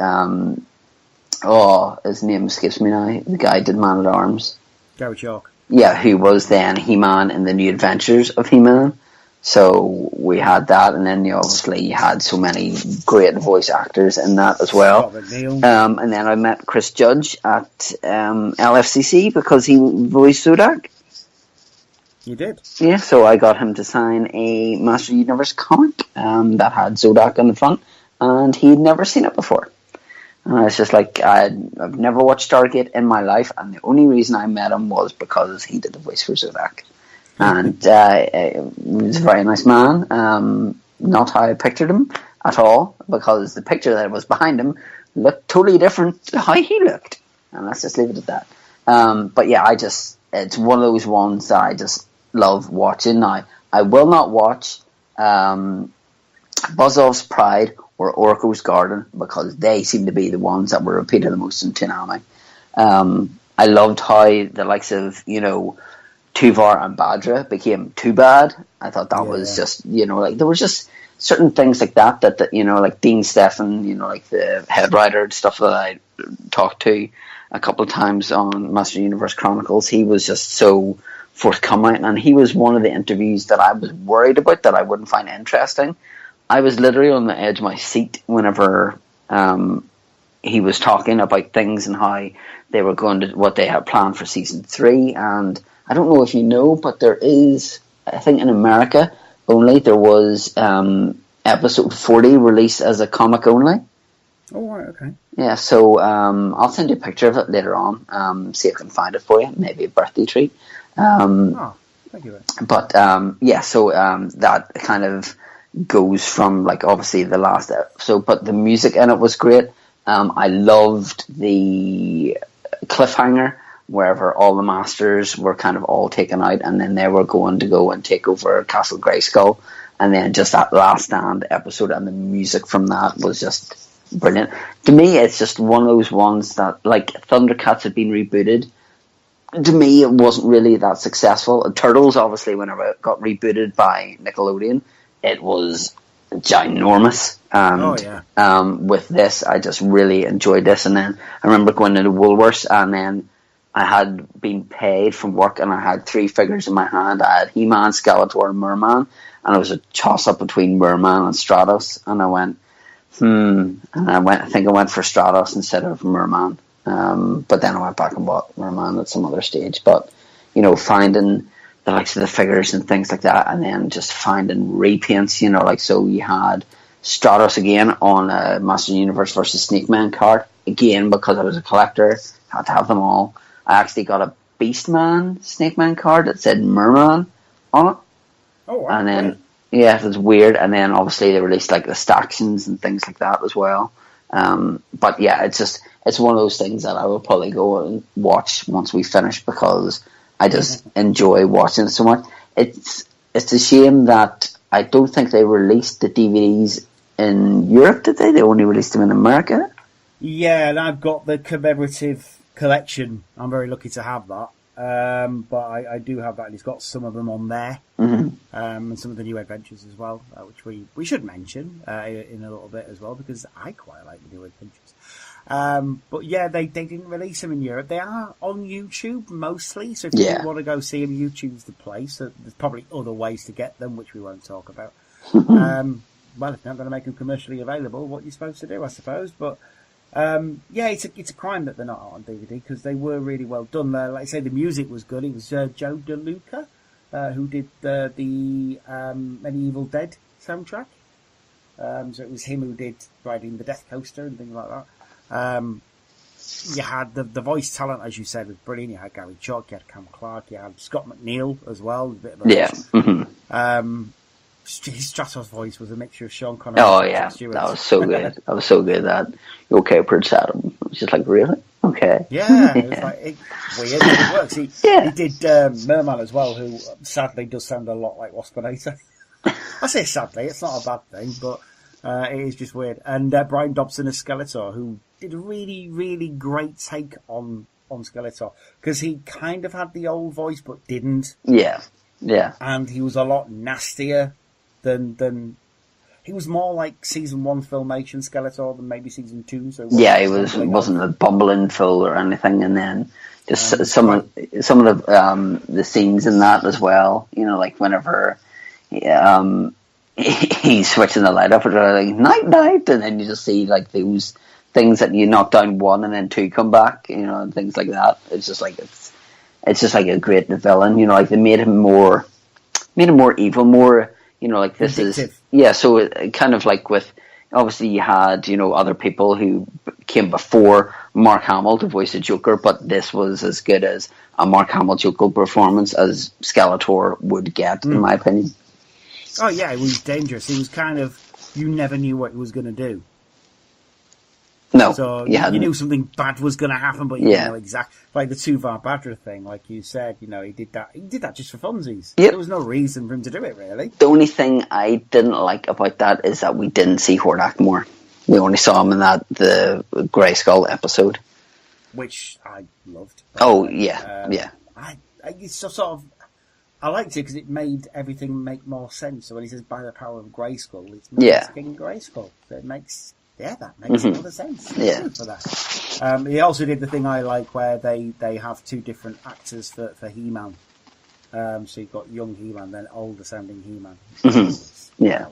name escapes me now. The guy who did Man at Arms. Gary Chalk. Yeah, who was then He-Man in the New Adventures of He-Man. So we had that, and then obviously you had so many great voice actors in that as well. And then I met Chris Judge at LFCC because he voiced Zodak. You did? Yeah, so I got him to sign a Master Universe comic that had Zodak on the front, and he'd never seen it before. And I was just like, I've never watched Stargate in my life, and the only reason I met him was because he did the voice for Zodak. And he was a very nice man, not how I pictured him at all, because the picture that was behind him looked totally different to how he looked. And let's just leave it at that. But yeah, it's one of those ones that I just love watching. Now, I will not watch Buzzov's Pride or Orko's Garden because they seem to be the ones that were repeated the most in Toonami. I loved how the likes of, you know, Tuvar and Badra became Too Bad. I thought that was just, you know, like there was just certain things like that, you know, like Dean Stefan, you know, like the head writer and stuff that I talked to a couple of times on Master Universe Chronicles. He was just so forthcoming, and he was one of the interviews that I was worried about that I wouldn't find interesting. I was literally on the edge of my seat whenever he was talking about things and how they were going to, what they had planned for season 3. And I don't know if you know, but there is, I think in America only, there was episode 40 released as a comic only. Oh, right, okay. Yeah, so I'll send you a picture of it later on, see if I can find it for you, maybe a birthday treat. Thank you. But yeah, so that kind of goes from like obviously the last episode, but the music in it was great. I loved the cliffhanger wherever all the masters were kind of all taken out, and then they were going to go and take over Castle Grayskull, and then just that last stand episode and the music from that was just brilliant. To me, it's just one of those ones that, like, Thundercats had been rebooted. To me, it wasn't really that successful. Turtles, obviously, whenever it got rebooted by Nickelodeon, it was ginormous. And with this, I just really enjoyed this. And then I remember going into Woolworths, and then I had been paid from work, and I had 3 figures in my hand. I had He-Man, Skeletor, and Merman, and it was a toss-up between Merman and Stratos. And I went, and I think I went for Stratos instead of Merman. But then I went back and bought Merman at some other stage. But, you know, finding the likes of the figures and things like that, and then just finding repaints, you know, like, so you had Stratos again on a Master Universe versus Snake Man card, again, because I was a collector, had to have them all. I actually got Beastman, Snake Man card that said Merman on it. Oh, wow. And then, yeah, it was weird. And then obviously they released like the Staxions and things like that as well. But yeah, it's one of those things that I will probably go and watch once we finish because I just enjoy watching it so much. It's a shame that I don't think they released the DVDs in Europe, did they? They only released them in America. Yeah, and I've got the commemorative collection. I'm very lucky to have that. But I do have that, and it's got some of them on there, and some of the new adventures as well, which we should mention in a little bit as well, because I quite like the new adventures. But yeah, they didn't release them in Europe. They are on YouTube mostly, so if you want to go see them, YouTube's the place. So there's probably other ways to get them, which we won't talk about. Well, if you're not going to make them commercially available, what you're supposed to do, I suppose, but... yeah, it's a crime that they're not on DVD because they were really well done. Like I say, the music was good. It was Joe DeLuca who did the Medieval Dead soundtrack. So it was him who did Riding the Death Coaster and things like that. You had the voice talent, as you said, was brilliant. You had Gary Chalk, you had Cam Clark, you had Scott McNeil as well. A bit of a Stratos' voice was a mixture of Sean Connery. Oh yeah, that was so good. That was so good. That okay, Prince Adam. It was just like, really? Okay. Yeah, it was like weird, but it works. He did Merman as well, who sadly does sound a lot like Waspinator. I say sadly, it's not a bad thing, but it is just weird. And Brian Dobson as Skeletor, who did a really, really great take on Skeletor, because he kind of had the old voice but didn't. Yeah. And he was a lot nastier than he was more like season 1 Filmation Skeletor than maybe season 2. So he wasn't a bumbling fool or anything, and then just some of the scenes in that as well. You know, like whenever he's switching the light up and like night, and then you just see like those things that you knock down 1 and then 2 come back. You know, and things like that. It's just like a great villain. You know, like they made him more evil, more. You know, like this Addictive. So it kind of like with, obviously you had, you know, other people who came before Mark Hamill to voice the Joker, but this was as good as a Mark Hamill Joker performance as Skeletor would get, in my opinion. Oh yeah, it was dangerous. It was kind of, you never knew what he was going to do. No. So you knew something bad was going to happen, but you didn't know exactly. Like the Tuvar Badra thing, like you said, you know, he did that just for funsies. Yep. There was no reason for him to do it, really. The only thing I didn't like about that is that we didn't see Hordak more. We only saw him in the Grey Skull episode. Which I loved. Oh, yeah. It's sort of... I liked it because it made everything make more sense. So when he says, by the power of Grayskull, it's King Grayskull. So it makes... Yeah, that makes a lot of sense. Yeah. For that. He also did the thing I like where they have 2 different actors for He-Man. So you've got young He-Man, then older sounding He-Man. Yeah.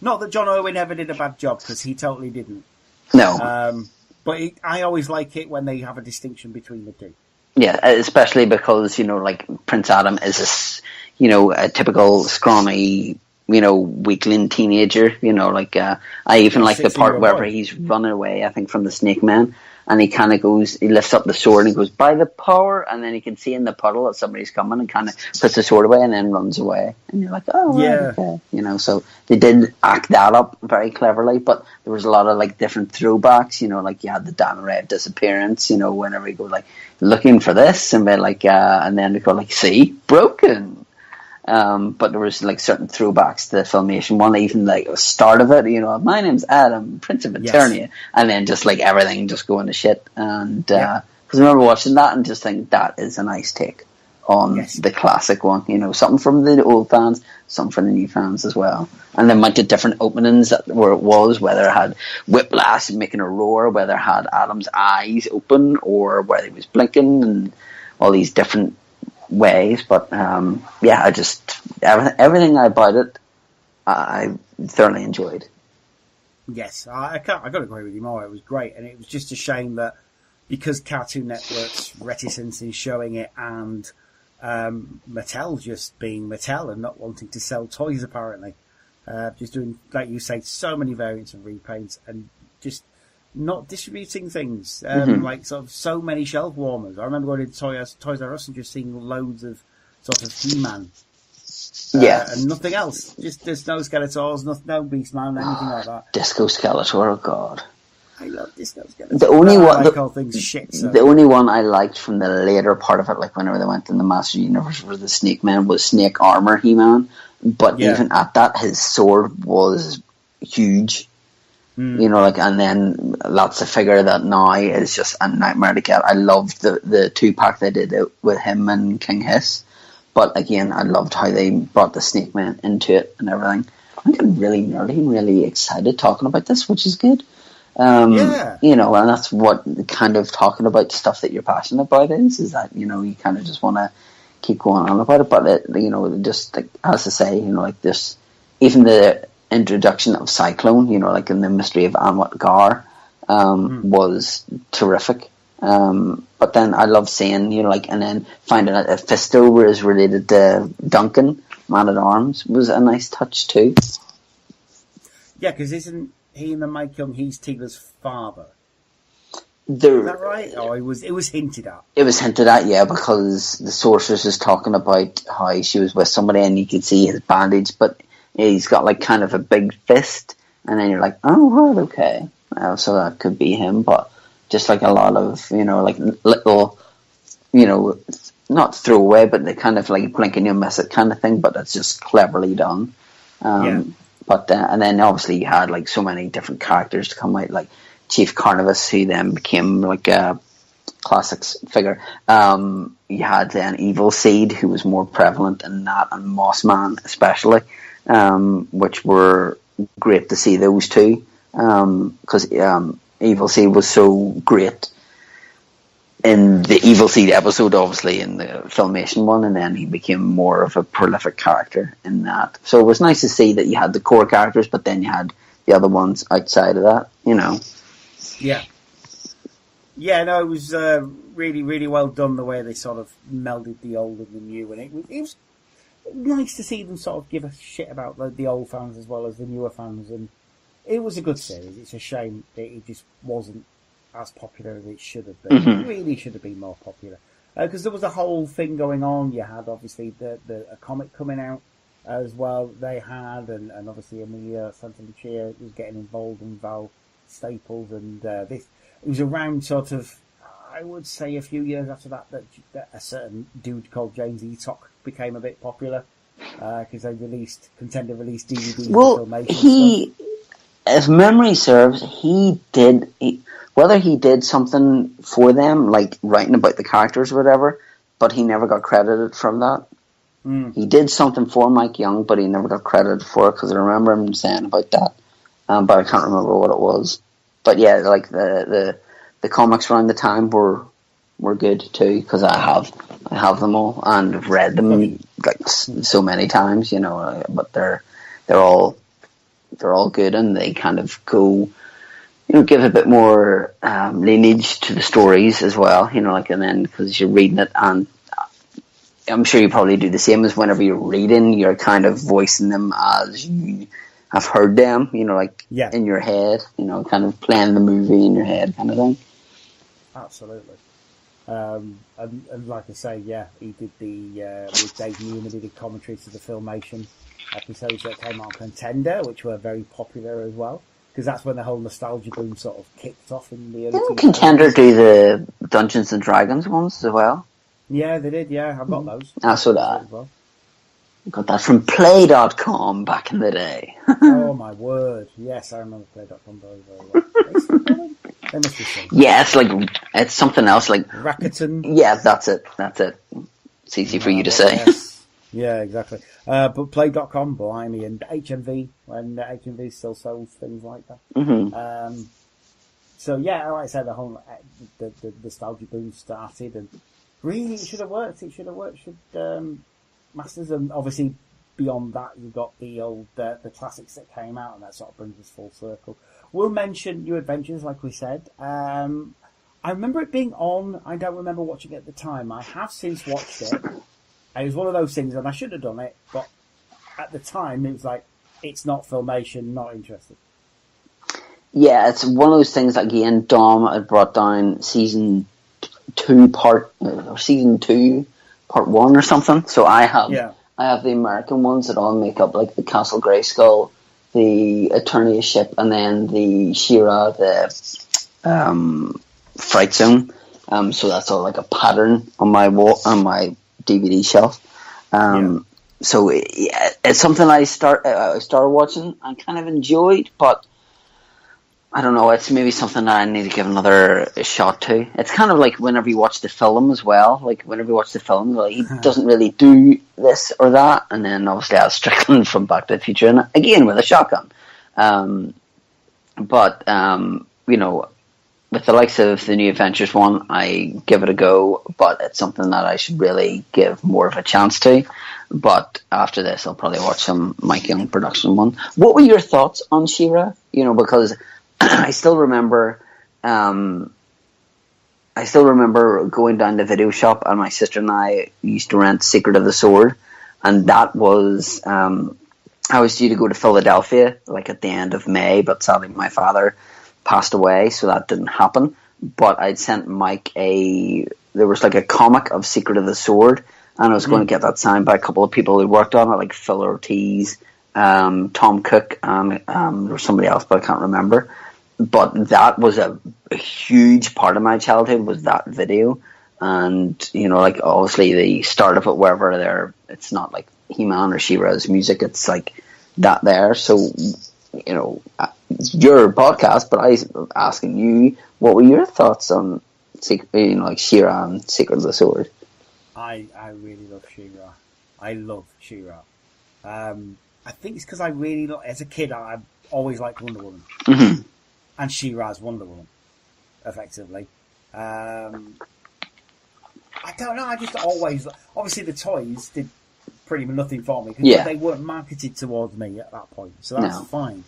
Not that John Irwin ever did a bad job, because he totally didn't. No. But I always like it when they have a distinction between the 2. Yeah, especially because, you know, like Prince Adam is a typical scrawny, you know, weakling teenager, you know, like, I even like the part wherever he's running away, I think, from the Snake Man, and he kind of goes, he lifts up the sword and he goes, by the power, and then he can see in the puddle that somebody's coming and kind of puts the sword away and then runs away. And you're like, oh, right, okay. You know, so they did act that up very cleverly, but there was a lot of, like, different throwbacks, you know, like you had the Dan Red disappearance, you know, whenever you go, like, looking for this, and then, like, and then they go, like, see, broken. But there was like certain throwbacks to the Filmation one, even like the start of it, you know, my name's Adam, Prince of Eternia, and then just like everything just going to shit. And because I remember watching that and just think that is a nice take on the classic one, you know, something from the old fans, something from the new fans as well. And then went to different openings where it was, whether it had Whiplash making a roar, whether it had Adam's eyes open, or whether he was blinking, and all these different ways. But I just everything about it I thoroughly enjoyed. Yes, I got to agree with you more. It was great, and it was just a shame that because Cartoon Network's reticence in showing it, and Mattel just being Mattel and not wanting to sell toys, apparently, just doing, like you say, so many variants and repaints, and just not distributing things, Mhm. like sort of so many shelf warmers. I remember going to Toys R Us and just seeing loads of sort of He-Man. Yeah. And nothing else. Just there's no Skeletors, no Beastman, anything like that. Disco Skeletor, oh god. I love Disco Skeletor. The only I one, like all things shit. So. the only one I liked from the later part of it, like whenever they went in the Master Universe for the Snake Man, was Snake Armor He-Man. But Yeah. even at that, his sword was huge. Mm. You know, like, and then that's a figure that now is just a nightmare to get. I loved the 2-pack they did it with him and King Hiss. But again, I loved how they brought the Snake Man into it and everything. I'm getting really nerdy and really excited talking about this, which is good. Yeah. You know, and that's what kind of talking about stuff that you're passionate about is that, you know, you kind of just want to keep going on about it. But, you know, just like, as I say, you know, like this, even the introduction of Cyclone, you know, like in the Mystery of Amwat Gar, was terrific. But then I love seeing, you know, like, and then finding out that Fisto was related to Duncan, Man-at-Arms, was a nice touch too. Yeah, because isn't he in the Mike Young, he's Tila's father? Is There, that right? Oh, it was hinted at. it was hinted at, yeah, because the sorceress was talking about how she was with somebody and you could see his bandage, but he's got like kind of a big fist, and then you're like, oh, right, okay. So that could be him, but just like a lot of, you know, like little, you know, not throwaway, but they kind of like blink and you miss it kind of thing, but it's just cleverly done. Yeah. But and then obviously you had like so many different characters to come out, like Chief Carnivus, who then became like a classics figure. You had then Evil Seed, who was more prevalent in that, and Mossman especially, which were great to see those two, because Evil Seed was so great in the Evil Seed episode, obviously in the Filmation one, and then he became more of a prolific character in that. So it was nice to see that you had the core characters, but then you had the other ones outside of that, you know. Yeah. Yeah, no, it was really, really well done the way they sort of melded the old and the new, and it was nice to see them sort of give a shit about the old fans as well as the newer fans, and it was a good series. It's a shame that it just wasn't as popular as it should have been. Mhm. It really should have been more popular. Because there was a whole thing going on. You had, obviously, a comic coming out as well. They had, and obviously Amelia Santamaria was getting involved, and Val Staples, and this. It was around sort of, I would say, a few years after that a certain dude called James Eatock became a bit popular. Because Contender released DVDs. Well, he, if memory serves, whether he did something for them, like writing about the characters or whatever, but he never got credited from that. Mm. He did something for Mike Young, but he never got credited for it, because I remember him saying about that, but I can't remember what it was. But yeah, like the comics around the time were good too, because I have them all and have read them like so many times, you know. But they're all good, and they kind of go, you know, give a bit more lineage to the stories as well, you know, like, and then because you're reading it, and I'm sure you probably do the same as whenever you're reading, you're kind of voicing them as you have heard them, you know, like in your head, you know, kind of playing the movie in your head kind of thing. Absolutely. And like I say, yeah, he did with Dave Newman, he did commentary to the Filmation episodes that came on Contender, which were very popular as well, because that's when the whole nostalgia boom sort of kicked off in the early Didn't 2000s. Contender do the Dungeons and Dragons ones as well? Yeah, they did, yeah, I've got those. That's what I got that from Play.com back in the day. Oh my word, yes, I remember Play.com very, very well. They must be something. Yeah, it's something else, like Rakuten. Yeah, that's it. It's easy for you to say. Yes. Yeah, exactly. But Play.com, blimey, and HMV, when HMV still sells things like that. Mm-hmm. So yeah, like I said, the whole the nostalgia boom started, and really it should have worked. Masters, and obviously beyond that, you've got the old the classics that came out, and that sort of brings us full circle. We'll mention New Adventures, like we said. I remember it being on. I don't remember watching it at the time. I have since watched it. It was one of those things, and I should have done it, but at the time, it was like, it's not Filmation, not interested. Yeah, it's one of those things. Again, Dom had brought down season 2 part 1 or something. So I have the American ones that all make up like the Castle Grayskull, the Eternia-ship, and then the She-Ra, the Fright Zone. So that's all like a pattern on my wall, on my DVD shelf. So it's something I started watching and kind of enjoyed, but I don't know, it's maybe something that I need to give another shot to. It's kind of like whenever you watch the film as well. Like whenever you watch the film, like, he doesn't really do this or that, and then obviously I have Strickland from Back to the Future, and again with a shotgun. But you know, with the likes of the New Adventures one, I give it a go, but it's something that I should really give more of a chance to. But after this, I'll probably watch some Mike Young production one. What were your thoughts on She-Ra? You know, because I still remember going down to video shop, and my sister and I used to rent Secret of the Sword, and that was I was due to go to Philadelphia like at the end of May, but sadly my father passed away, so that didn't happen. But I'd sent Mike there was like a comic of Secret of the Sword, and I was going to get that signed by a couple of people who worked on it, like Phil Ortiz, Tom Cook, and there was somebody else, but I can't remember. But that was a huge part of my childhood, was that video. And, you know, like obviously the start of it, wherever it's not like He-Man or She-Ra's music, it's like that there. So, you know, your podcast, but I was asking you, what were your thoughts on, you know, like She-Ra and Secret of the Sword? I really love She-Ra. I love She-Ra. I think it's because I really, as a kid, I always liked Wonder Woman. Mm-hmm. And She-Ra's Wonder Woman, effectively. I don't know, I just always... Obviously, the toys did pretty much nothing for me, because they weren't marketed towards me at that point, so that's fine.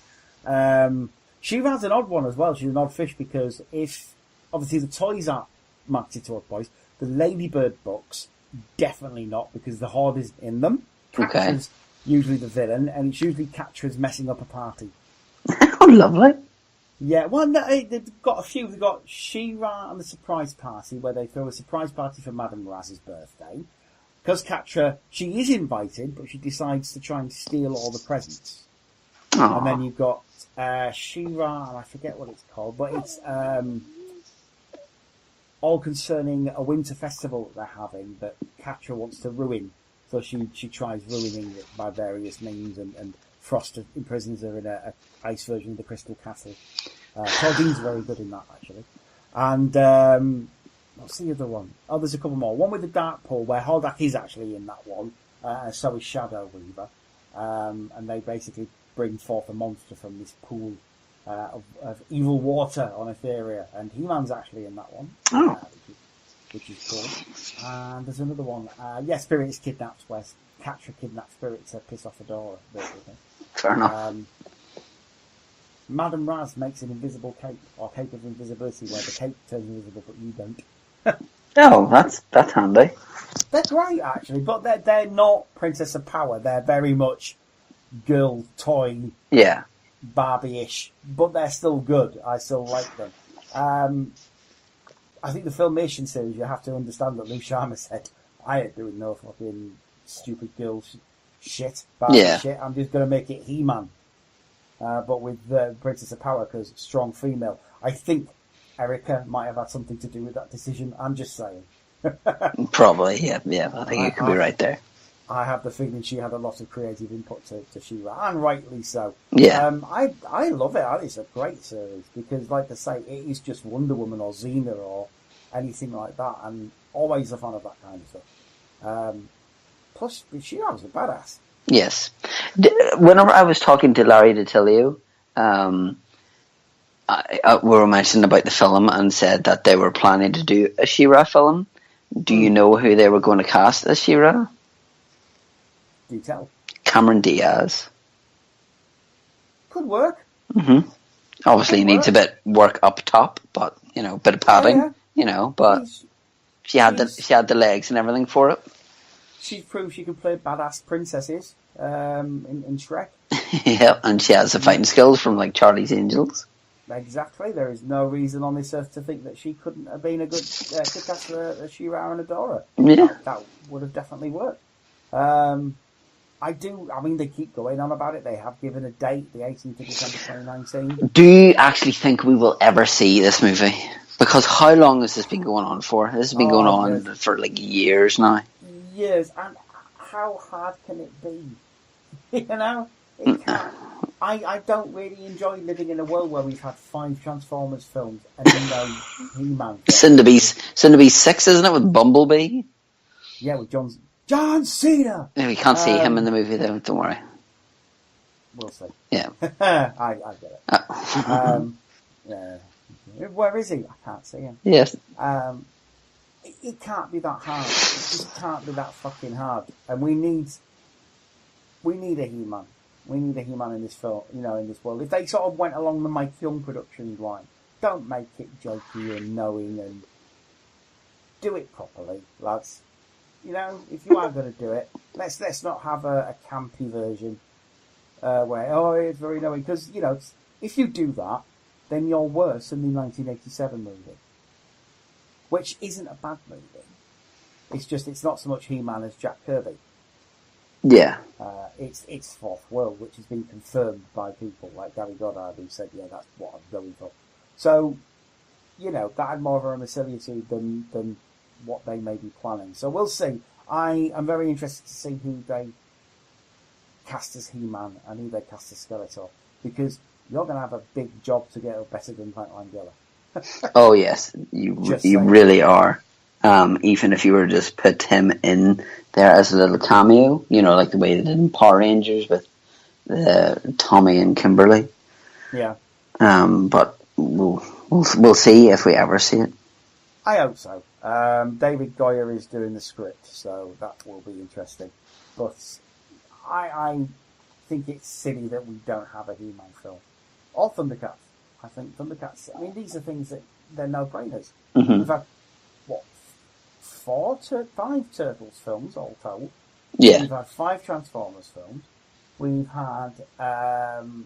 She-Ra's an odd one as well. She's an odd fish, because if... Obviously, the toys aren't marketed towards boys. The Ladybird books, definitely not, because the Horde is in them. Catcher's usually the villain, and it's usually Catcher's messing up a party. Oh, lovely. Yeah, well, no, they've got a few. They've got She-Ra and the surprise party, where they throw a surprise party for Madame Raz's birthday. Because Catra, she is invited, but she decides to try and steal all the presents. Aww. And then you've got She-Ra, and I forget what it's called, but it's all concerning a winter festival that they're having that Catra wants to ruin. So she tries ruining it by various means, and Frost imprisons her in a ice version of the Crystal Castle. Claudine's very good in that, actually. And what's the other one? Oh, there's a couple more. One with the Dark Pool, where Hordak is actually in that one, so is Shadow Weaver. And they basically bring forth a monster from this pool of evil water on Etheria, and He-Man's actually in that one, which is cool. And there's another one. Spirit is kidnapped, where Catra kidnaps Spirit to piss off Adora. Fair enough. Madame Raz makes an invisible cape, or cape of invisibility, where the cape turns invisible, but you don't. Oh, that's handy. They're great, actually, but they're not Princess of Power. They're very much girl toy, Barbie-ish, but they're still good. I still like them. I think the Filmation series, you have to understand that Lou Sharma said, I ain't doing no fucking stupid girl shit, Barbie shit. I'm just going to make it He-Man. But with the Princess of Power, because strong female. I think Erica might have had something to do with that decision. I'm just saying. Probably, yeah. I think you could be right there. I have the feeling she had a lot of creative input to She-Ra, and rightly so. Yeah. I love it. It's a great series, because, like I say, it is just Wonder Woman or Xena or anything like that, and always a fan of that kind of stuff. Plus, She-Ra was a badass. Yes. Whenever I was talking to Larry DiTillio, we were mentioning about the film and said that they were planning to do a She-Ra film. Do you know who they were going to cast as She-Ra? Do tell. Cameron Diaz. Could work. Mm-hmm. Obviously, he needs a bit work up top, but you know, a bit of padding. You know, but she had the legs and everything for it. She's proved she can play badass princesses in Shrek. Yeah, and she has the fighting skills from like Charlie's Angels. Exactly. There is no reason on this earth to think that she couldn't have been a good kick-ass She-Ra and Adora. Yeah. That would have definitely worked. They keep going on about it. They have given a date, the 18th of December 2019. Do you actually think we will ever see this movie? Because how long has this been going on for? This has been going on for like years now. Years. And how hard can it be? You know? It can't. I don't really enjoy living in a world where we've had 5 Transformers films and no He-Man films. Soon to be 6, isn't it, with Bumblebee? Yeah, with John Cena! Yeah, we can't see him in the movie, though, don't worry. We'll see. Yeah. I get it. Yeah. Where is he? I can't see him. Yes. It can't be that hard. It just can't be that fucking hard. And we need a He-Man. We need a He-Man in this film, in this world. If they sort of went along the Mike Young Productions line, don't make it jokey and knowing, and do it properly, lads. If you are going to do it, let's not have a campy version where it's very knowing. Because if you do that, then you're worse than the 1987 movie, which isn't a bad movie. It's just it's not so much He-Man as Jack Kirby. Yeah. It's Fourth World, which has been confirmed by people like Gary Goddard, who said, yeah, that's what I'm going for. So, that had more of a remissivity than what they may be planning. So we'll see. I am very interested to see who they cast as He-Man and who they cast as Skeletor, because you're going to have a big job to get better than Nightline Geller. Oh, yes. You really are. Even if you were to just put him in there as a little cameo, like the way they did in Power Rangers with Tommy and Kimberly. Yeah. But we'll see if we ever see it. I hope so. David Goyer is doing the script, so that will be interesting. But I think it's silly that we don't have a He-Man film. Or Thundercats. I think Thundercats, these are things that they're no-brainers. Mm-hmm. We've had, 5 Turtles films all told. Yeah. We've had 5 Transformers films. We've had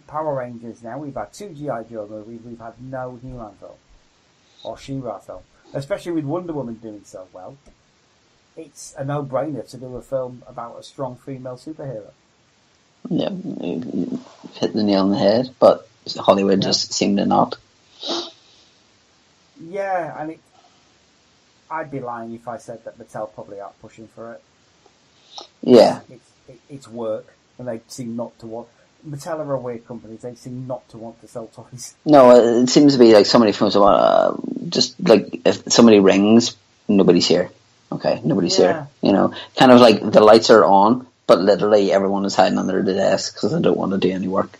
Power Rangers now. We've had 2 G.I. Joe movies. We've had no He-Man film. Or She-Ra film. Especially with Wonder Woman doing so well. It's a no-brainer to do a film about a strong female superhero. Yeah, you hit the nail on the head, but Hollywood just seemed to not. Yeah, and I'd be lying if I said that Mattel probably aren't pushing for it. Yeah. It's work, and they seem not to want... Mattel are a weird company. They seem not to want to sell toys. No, it seems to be like so many films about just like if somebody rings, nobody's here. Okay, nobody's here. Kind of like the lights are on, but literally everyone is hiding under the desk because they don't want to do any work.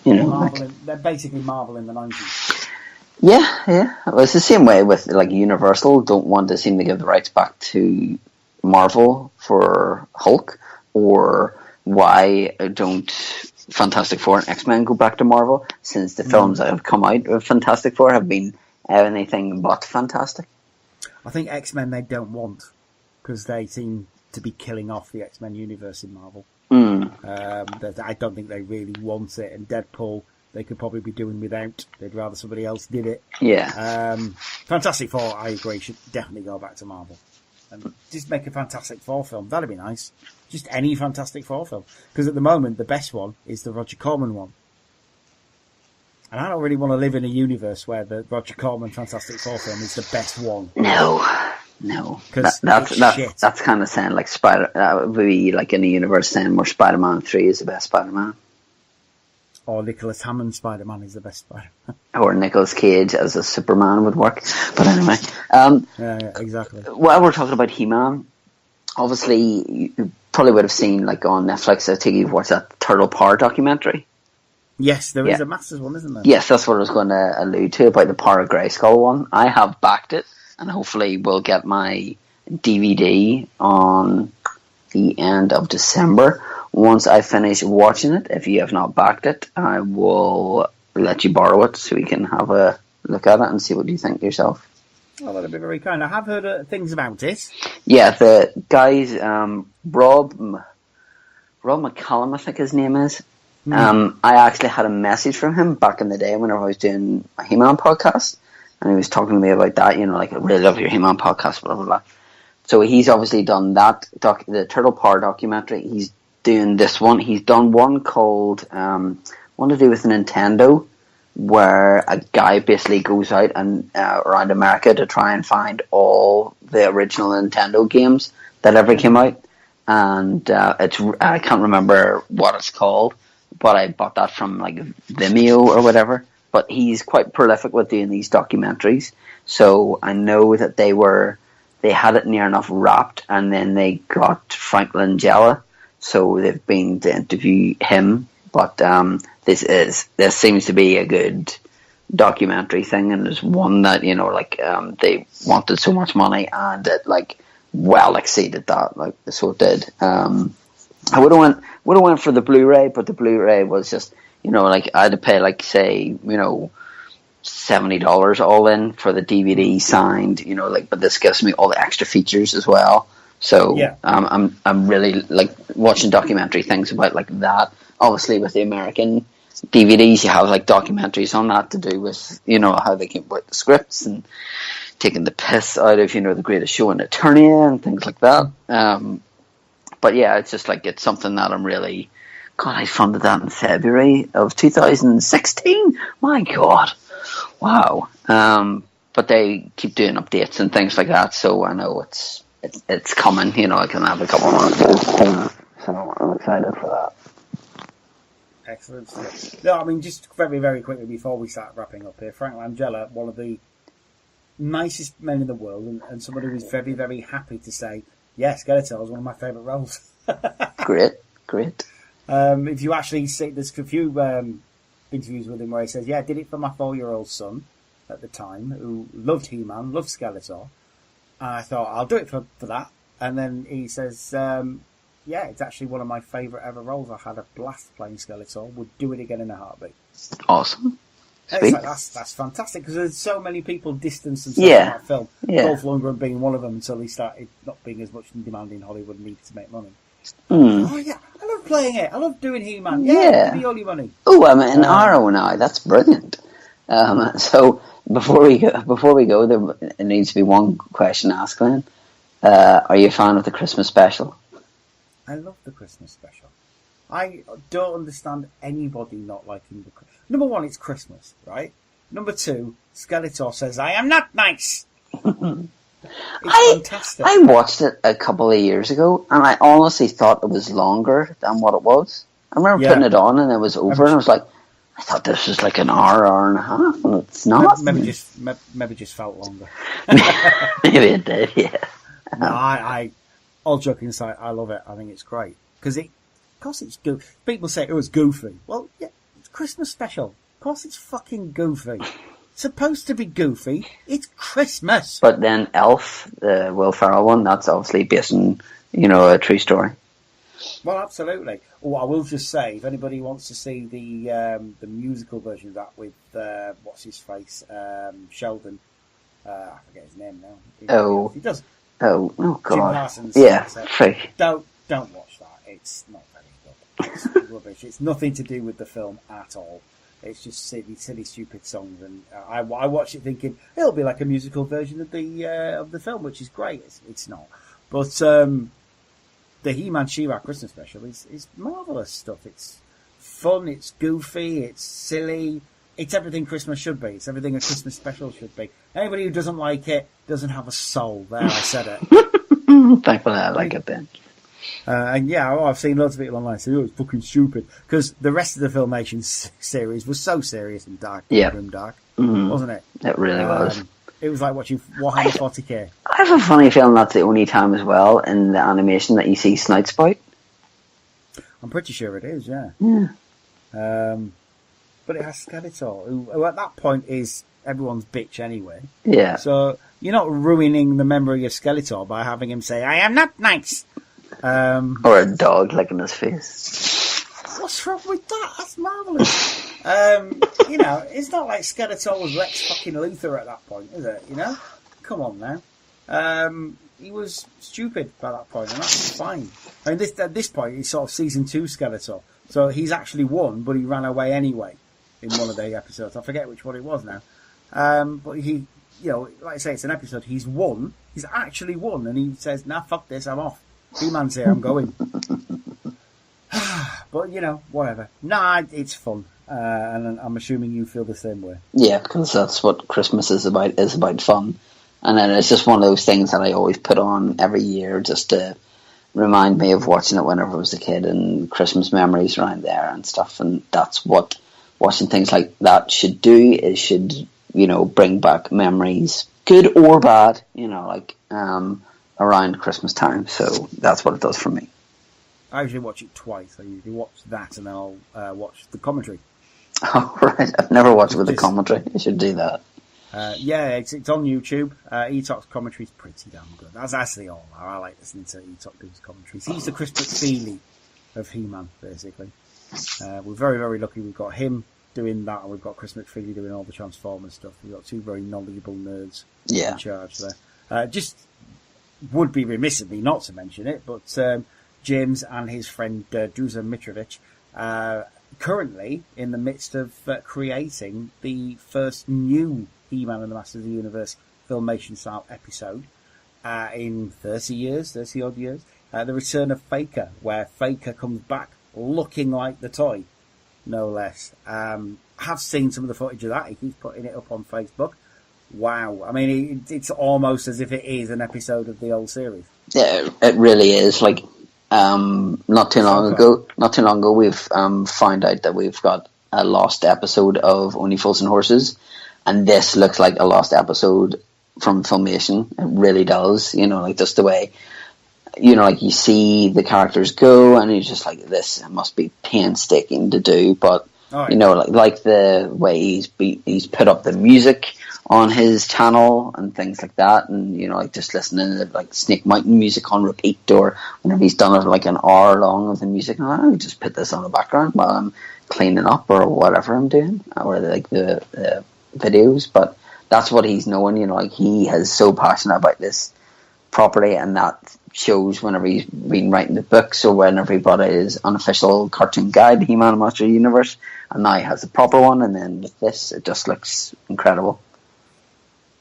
They're basically Marvel in the 90s. Yeah. Well, it's the same way with like Universal. Don't want to seem to give the rights back to Marvel for Hulk, or why don't Fantastic Four and X-Men go back to Marvel, since the films that have come out of Fantastic Four have been anything but fantastic. I think X-Men they don't want, because they seem to be killing off the X-Men universe in Marvel. I don't think they really want it, and Deadpool they could probably be doing without. They'd rather somebody else did it. Yeah. Fantastic Four, I agree, should definitely go back to Marvel. And just make a Fantastic Four film. That'd be nice. Just any Fantastic Four film. Because at the moment, the best one is the Roger Corman one. And I don't really want to live in a universe where the Roger Corman Fantastic Four film is the best one. No. That's kind of saying like that would be like in a universe saying where Spider-Man 3 is the best Spider-Man. Or Nicholas Hammond's Spider-Man is the best Spider-Man. Or Nicolas Cage as a Superman would work. But anyway. Yeah, exactly. While we're talking about He-Man, obviously you probably would have seen like on Netflix, I think you've watched that Turtle Power documentary. Yes, there is a Masters one, isn't there? Yes, that's what I was going to allude to about the Power of Grayskull one. I have backed it, and hopefully will get my DVD on the end of December. Once I finish watching it, if you have not backed it, I will let you borrow it so we can have a look at it and see what you think yourself. Oh, that'd be very kind. I have heard things about it. Yeah, the guys, Rob McCallum, I think his name is. I actually had a message from him back in the day whenever I was doing my He-Man podcast, and he was talking to me about that, like, I really love your He-Man podcast, blah, blah, blah. So he's obviously done that, the Turtle Power documentary. He's doing this one. He's done one called, one to do with Nintendo, where a guy basically goes out and around America to try and find all the original Nintendo games that ever came out. And I can't remember what it's called, but I bought that from like Vimeo or whatever. But he's quite prolific with doing these documentaries. So I know that they had it near enough wrapped, and then they got Frank Langella. So they've been to interview him. But this seems to be a good documentary thing, and there's one that they wanted so much money, and it well exceeded that, so it did. I would have went for the Blu-ray, but the Blu-ray was just I had to pay $70 all in for the DVD signed, but this gives me all the extra features as well. So yeah. I'm really watching documentary things about that. Obviously, with the American DVDs, you have documentaries on that to do with how they came up with the scripts and taking the piss out of the Greatest Show in Eternia and things like that. But yeah, it's just it's something that I'm really. God, I funded that in February of 2016. My God, wow. But they keep doing updates and things like that, so I know it's coming. I can have a couple months, so I'm excited for that. Excellent stuff. No, I mean, just very, very quickly before we start wrapping up here, Frank Langella, one of the nicest men in the world, and somebody who was very, very happy to say, yes, Skeletor is one of my favourite roles. Great. If you actually see, there's a few interviews with him where he says, yeah, I did it for my 4-year-old son at the time, who loved He-Man, loved Skeletor. And I thought, I'll do it for that. And then he says, yeah, it's actually one of my favourite ever roles. I had a blast playing Skeletor. Would do it again in a heartbeat. Awesome. That's fantastic, because there's so many people distanced themselves from that film. Dolph Lundgren being one of them, until he started not being as much in demand in Hollywood and needed to make money. Oh yeah, I love playing it. I love doing He-Man. Yeah, give me all your money. Oh, I'm an Arrow now. That's brilliant. So before we go, there needs to be one question asked, Glenn. Are you a fan of the Christmas special? I love the Christmas special. I don't understand anybody not liking the. Number one, it's Christmas, right? Number two, Skeletor says, "I am not nice." It's fantastic. I watched it a couple of years ago, and I honestly thought it was longer than what it was. I remember putting it on, and it was over, and I was like, I thought this was like an hour and a half, and it's not. Maybe just felt longer. Maybe it did, yeah. No, I all joking aside, I love it. I think it's great because of course it's goofy. People say it was goofy. Well, yeah, it's Christmas special. Of course it's fucking goofy. Supposed to be goofy. It's Christmas. But then Elf, the Will Ferrell one, that's obviously based on, a true story. Well, absolutely. Oh, I will just say, if anybody wants to see the musical version of that with what's his face, Sheldon, I forget his name now. He does. Oh God. Jim Parsons. Yeah, freak. Don't watch that. It's not very good. It's rubbish. It's nothing to do with the film at all. It's just silly, stupid songs, and I watch it thinking it'll be like a musical version of the film, which is great. It's not, but the He-Man She-Ra Christmas special is marvelous stuff. It's fun, it's goofy, it's silly, it's everything Christmas should be. It's everything a Christmas special should be. Anybody who doesn't like it doesn't have a soul. There, I said it. Thankfully, I like it then. And I've seen loads of people online say, it's fucking stupid. Because the rest of the Filmation series was so serious and dark, grim dark, wasn't it? It really was. It was like watching Warhammer 40k. I have a funny feeling that's the only time as well in the animation that you see Snout Spout. I'm pretty sure it is, yeah. But it has Skeletor, who at that point is everyone's bitch anyway. Yeah. So you're not ruining the memory of Skeletor by having him say, I am not nice. Or a dog licking his face. What's wrong with that? That's marvellous. It's not like Skeletor was Lex fucking Luthor at that point, is it? Come on now. He was stupid by that point, and that's fine. I mean, at this point, he's sort of season 2 Skeletor. So he's actually won, but he ran away anyway in one of the episodes. I forget which one it was now. But he, like I say, it's an episode. He's won. He's actually won, and he says, "Nah, fuck this. I'm off. He-Man's here. I'm going." But whatever. Nah, it's fun, and I'm assuming you feel the same way. Yeah, because that's what Christmas is about. Is about fun, and then it's just one of those things that I always put on every year just to remind me of watching it whenever I was a kid and Christmas memories around there and stuff. And that's what watching things like that should do. It should, bring back memories, good or bad, around Christmas time. So that's what it does for me. I usually watch it twice. I usually watch that and then I'll watch the commentary. Oh, right. I've never watched it with the commentary. I should do that. It's on YouTube. E-Talk's commentary is pretty damn good. That's actually all. I like listening to E-Talk do his commentaries. He's the Chris McFeely of He-Man, basically. We're very, very lucky we've got him doing that, and we've got Chris McFeely doing all the Transformers stuff. We've got two very knowledgeable nerds in charge there. Just would be remiss of me not to mention it, but James and his friend Druza Mitrovic currently in the midst of creating the first new He-Man and the Masters of the Universe Filmation style episode in 30 odd years. The Return of Faker, where Faker comes back looking like the toy, no less. Have seen some of the footage of that. He keeps putting it up on Facebook. Wow. I mean, it's almost as if it is an episode of the old series. Yeah, it really is. Like, not too long ago, we've found out that we've got a lost episode of Only Fools and Horses, and this looks like a lost episode from Filmation. It really does, just the way, you see the characters go, and you're just like, this must be painstaking to do, but like the way he's put up the music on his channel and things like that, and just listening to like Snake Mountain music on repeat, or whenever he's done it like an hour long of the music, I just put this on the background while I'm cleaning up or whatever I'm doing, or like the videos. But that's what he's knowing, he is so passionate about this property, and that shows whenever he's been writing the books or whenever he brought out his unofficial cartoon guide, He-Man and Master of the Universe, and now he has the proper one, and then with this it just looks incredible.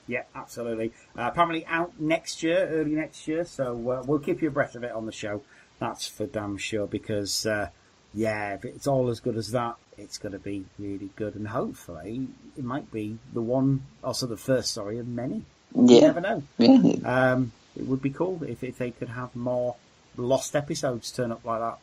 Yeah, absolutely. Apparently out early next year, so we'll keep you abreast of it on the show. That's for damn sure, because if it's all as good as that, it's going to be really good, and hopefully it might be the first of many. You never know. Yeah. It would be cool if they could have more lost episodes turn up like that.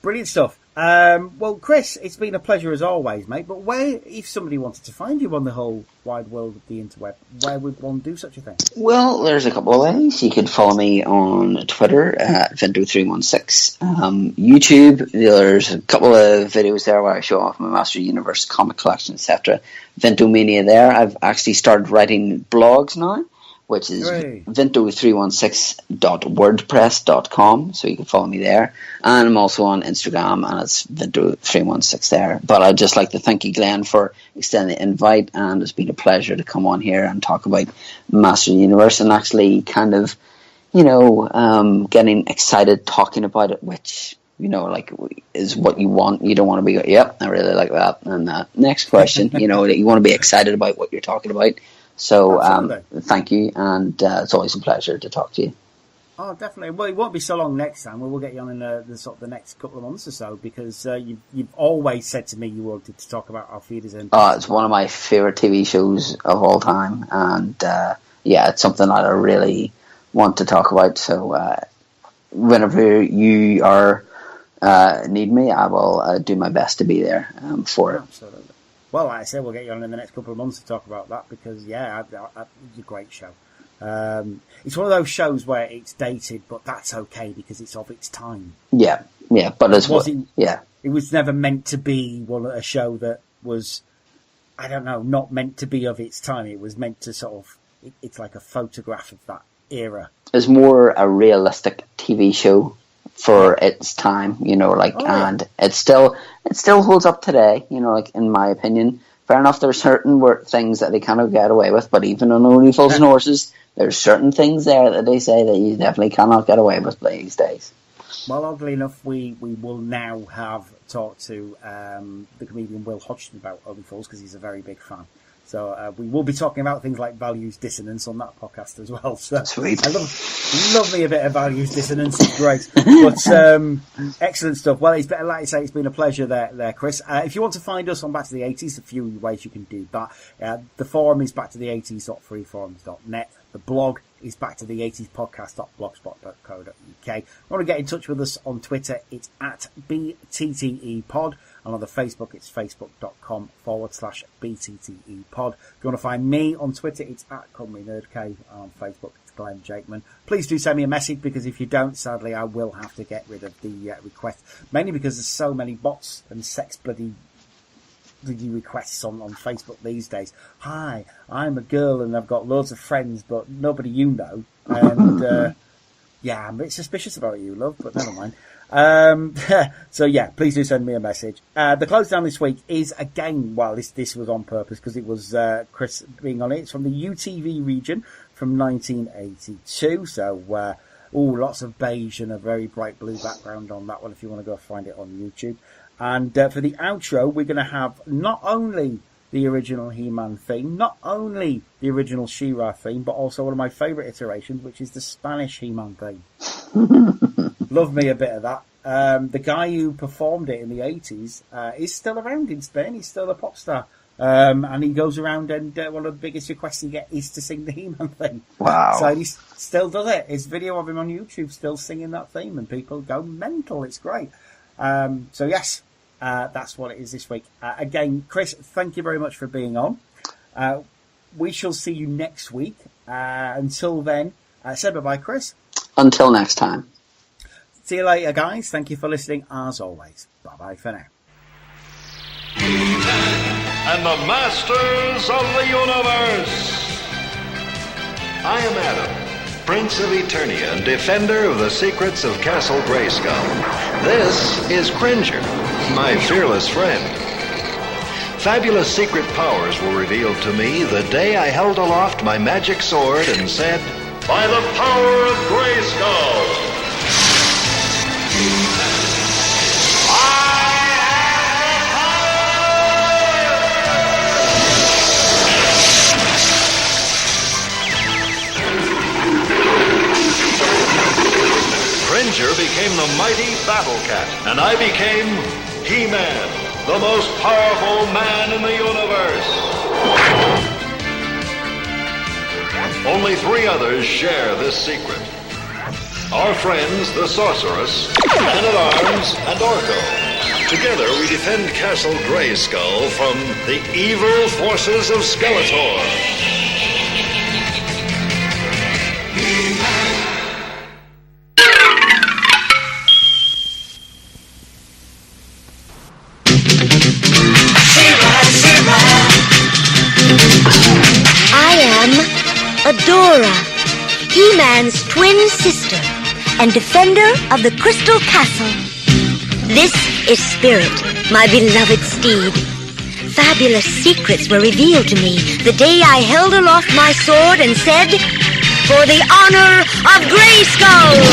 Brilliant stuff. Well, Chris, it's been a pleasure as always, mate. But if somebody wanted to find you on the whole wide world of the interweb, where would one do such a thing? Well, there's a couple of ways. You could follow me on Twitter at Vinto316. YouTube, there's a couple of videos there where I show off my Master Universe comic collection, etc. Vintomania there. I've actually started writing blogs now, which is vinto316.wordpress.com, so you can follow me there. And I'm also on Instagram, and it's vinto316 there. But I'd just like to thank you, Glenn, for extending the invite, and it's been a pleasure to come on here and talk about Master of the Universe, and actually kind of, getting excited talking about it, which, is what you want. You don't want to be, yep, I really like that. And next question, you want to be excited about what you're talking about. So thank you, and it's always a pleasure to talk to you. Oh, definitely. Well, it won't be so long next time. We'll get you on in the next couple of months or so, because you've always said to me you wanted to talk about Auf Wiedersehen. Oh, it's one of my favourite TV shows of all time, and it's something that I really want to talk about. So whenever you need me, I will do my best to be there for it. Absolutely. Well, like I said, we'll get you on in the next couple of months to talk about that, because, it's a great show. It's one of those shows where it's dated, but that's okay because it's of its time. Yeah, but it was never meant to be a show that was, not meant to be of its time. It was meant to it's like a photograph of that era. It's more a realistic TV show for its time, and it still holds up today, in my opinion. Fair enough, there's certain things that they cannot get away with, but even on Only Fools and Horses, there's certain things there that they say that you definitely cannot get away with these days. Well, oddly enough, we will now have talk to the comedian Will Hodgson about Only Fools because he's a very big fan. So we will be talking about things like values dissonance on that podcast as well. So sweet. I love me a bit of values dissonance. It's great. But excellent stuff. Well, it's been, like I say, it's been a pleasure there, Chris. If you want to find us on Back to the 80s, a few ways you can do that. The forum is backtotheeighties.freeforums.net. The blog is backtotheeightiespodcast.blogspot.co.uk. If you want to get in touch with us on Twitter, it's at BTTEpod. And on the Facebook, it's facebook.com/BTTEpod. If you want to find me on Twitter, it's at Cumry Nerdcave. And on Facebook, it's Glenn Jakeman. Please do send me a message, because if you don't, sadly, I will have to get rid of the request. Mainly because there's so many bots and sex bloody requests on Facebook these days. Hi, I'm a girl and I've got loads of friends, but nobody you know. And yeah, I'm a bit suspicious about you, love, but never mind. So yeah, please do send me a message. The close down this week is again, well, this was on purpose because it was Chris being on it. It's from the UTV region from 1982. So lots of beige and a very bright blue background on that one if you want to go find it on YouTube. And for the outro, we're going to have not only the original He-Man theme, not only the original She-Ra theme, but also one of my favourite iterations, which is the Spanish He-Man theme. Love me a bit of that. The guy who performed it in the 80s is still around in Spain. He's still a pop star. And he goes around and one of the biggest requests you get is to sing the He-Man theme. Wow. So he still does it. His video of him on YouTube still singing that theme, and people go mental. It's great. So yes, that's what it is this week. Again, Chris, thank you very much for being on. We shall see you next week. Until then, say bye-bye, Chris. Until next time. See you later, guys. Thank you for listening, as always. Bye-bye for now. And the Masters of the Universe. I am Adam, Prince of Eternia and defender of the secrets of Castle Grayskull. This is Cringer, my fearless friend. Fabulous secret powers were revealed to me the day I held aloft my magic sword and said, "By the power of Grayskull!" Cringer became the mighty Battle Cat, and I became He-Man, the most powerful man in the universe. Only 3 others share this secret. Our friends, the Sorceress, Man-at-Arms, and Orko. Together we defend Castle Grayskull from the evil forces of Skeletor. Adora, He-Man's twin sister and defender of the Crystal Castle. This is Spirit, my beloved steed. Fabulous secrets were revealed to me the day I held aloft my sword and said, "For the honor of Grayskull!"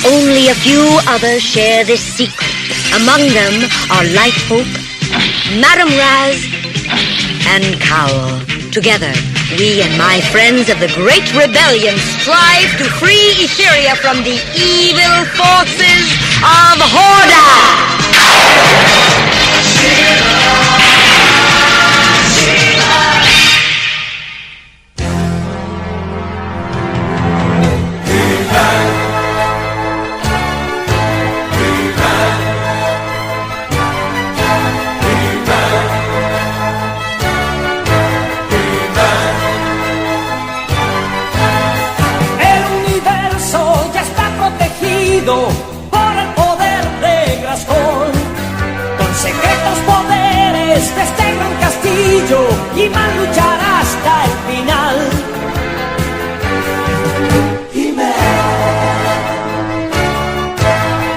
Only a few others share this secret. Among them are Light Hope, Madame Raz, and Cowl. Together, we and my friends of the Great Rebellion strive to free Etheria from the evil forces of Horda! Por el poder de Grayskull, con secretos poderes de este gran castillo, y va a luchar hasta el final. He-Man,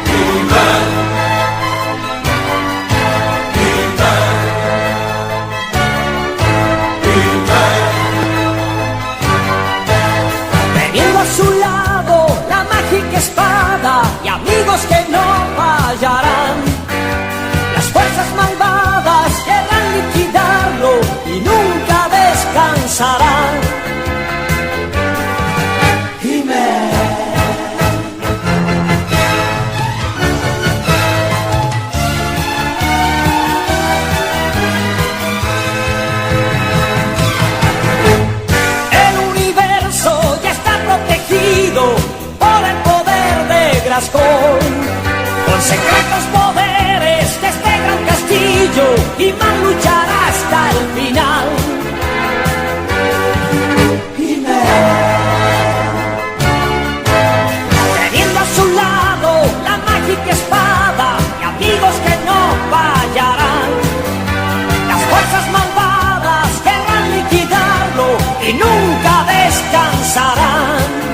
He-Man. He-Man luchará hasta el final. Teniendo a su lado la mágica espada y amigos que no fallarán. Las fuerzas malvadas querrán liquidarlo y nunca descansarán.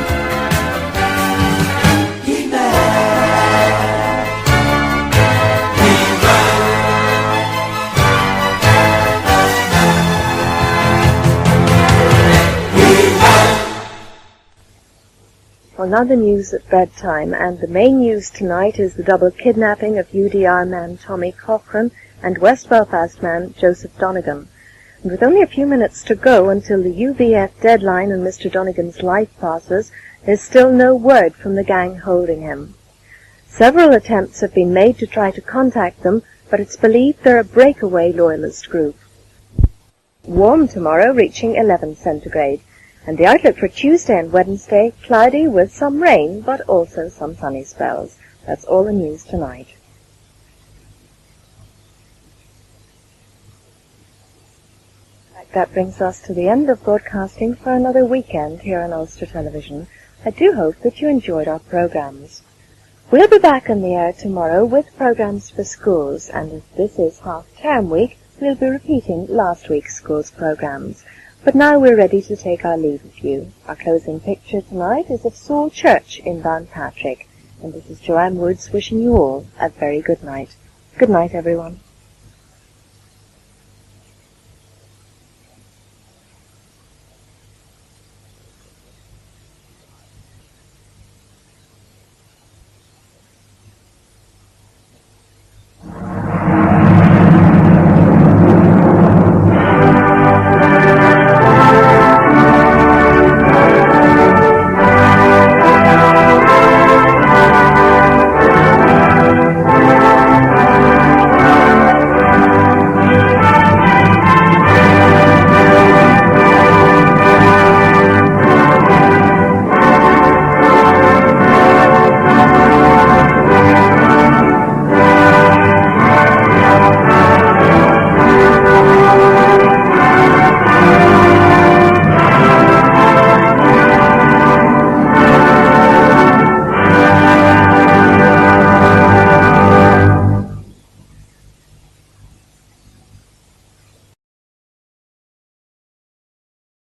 Well, now the news at bedtime, and the main news tonight is the double kidnapping of UDR man Tommy Cochran and West Belfast man Joseph Donegan. And with only a few minutes to go until the UBF deadline and Mr. Donegan's life passes, there's still no word from the gang holding him. Several attempts have been made to try to contact them, but it's believed they're a breakaway loyalist group. Warm tomorrow, reaching 11 centigrade. And the outlook for Tuesday and Wednesday, cloudy with some rain, but also some sunny spells. That's all the news tonight. That brings us to the end of broadcasting for another weekend here on Ulster Television. I do hope that you enjoyed our programs. We'll be back on the air tomorrow with programs for schools, and as this is half-term week, we'll be repeating last week's schools programs. But now we're ready to take our leave of you. Our closing picture tonight is of Saul Church in Downpatrick. And this is Joanne Woods wishing you all a very good night. Good night, everyone.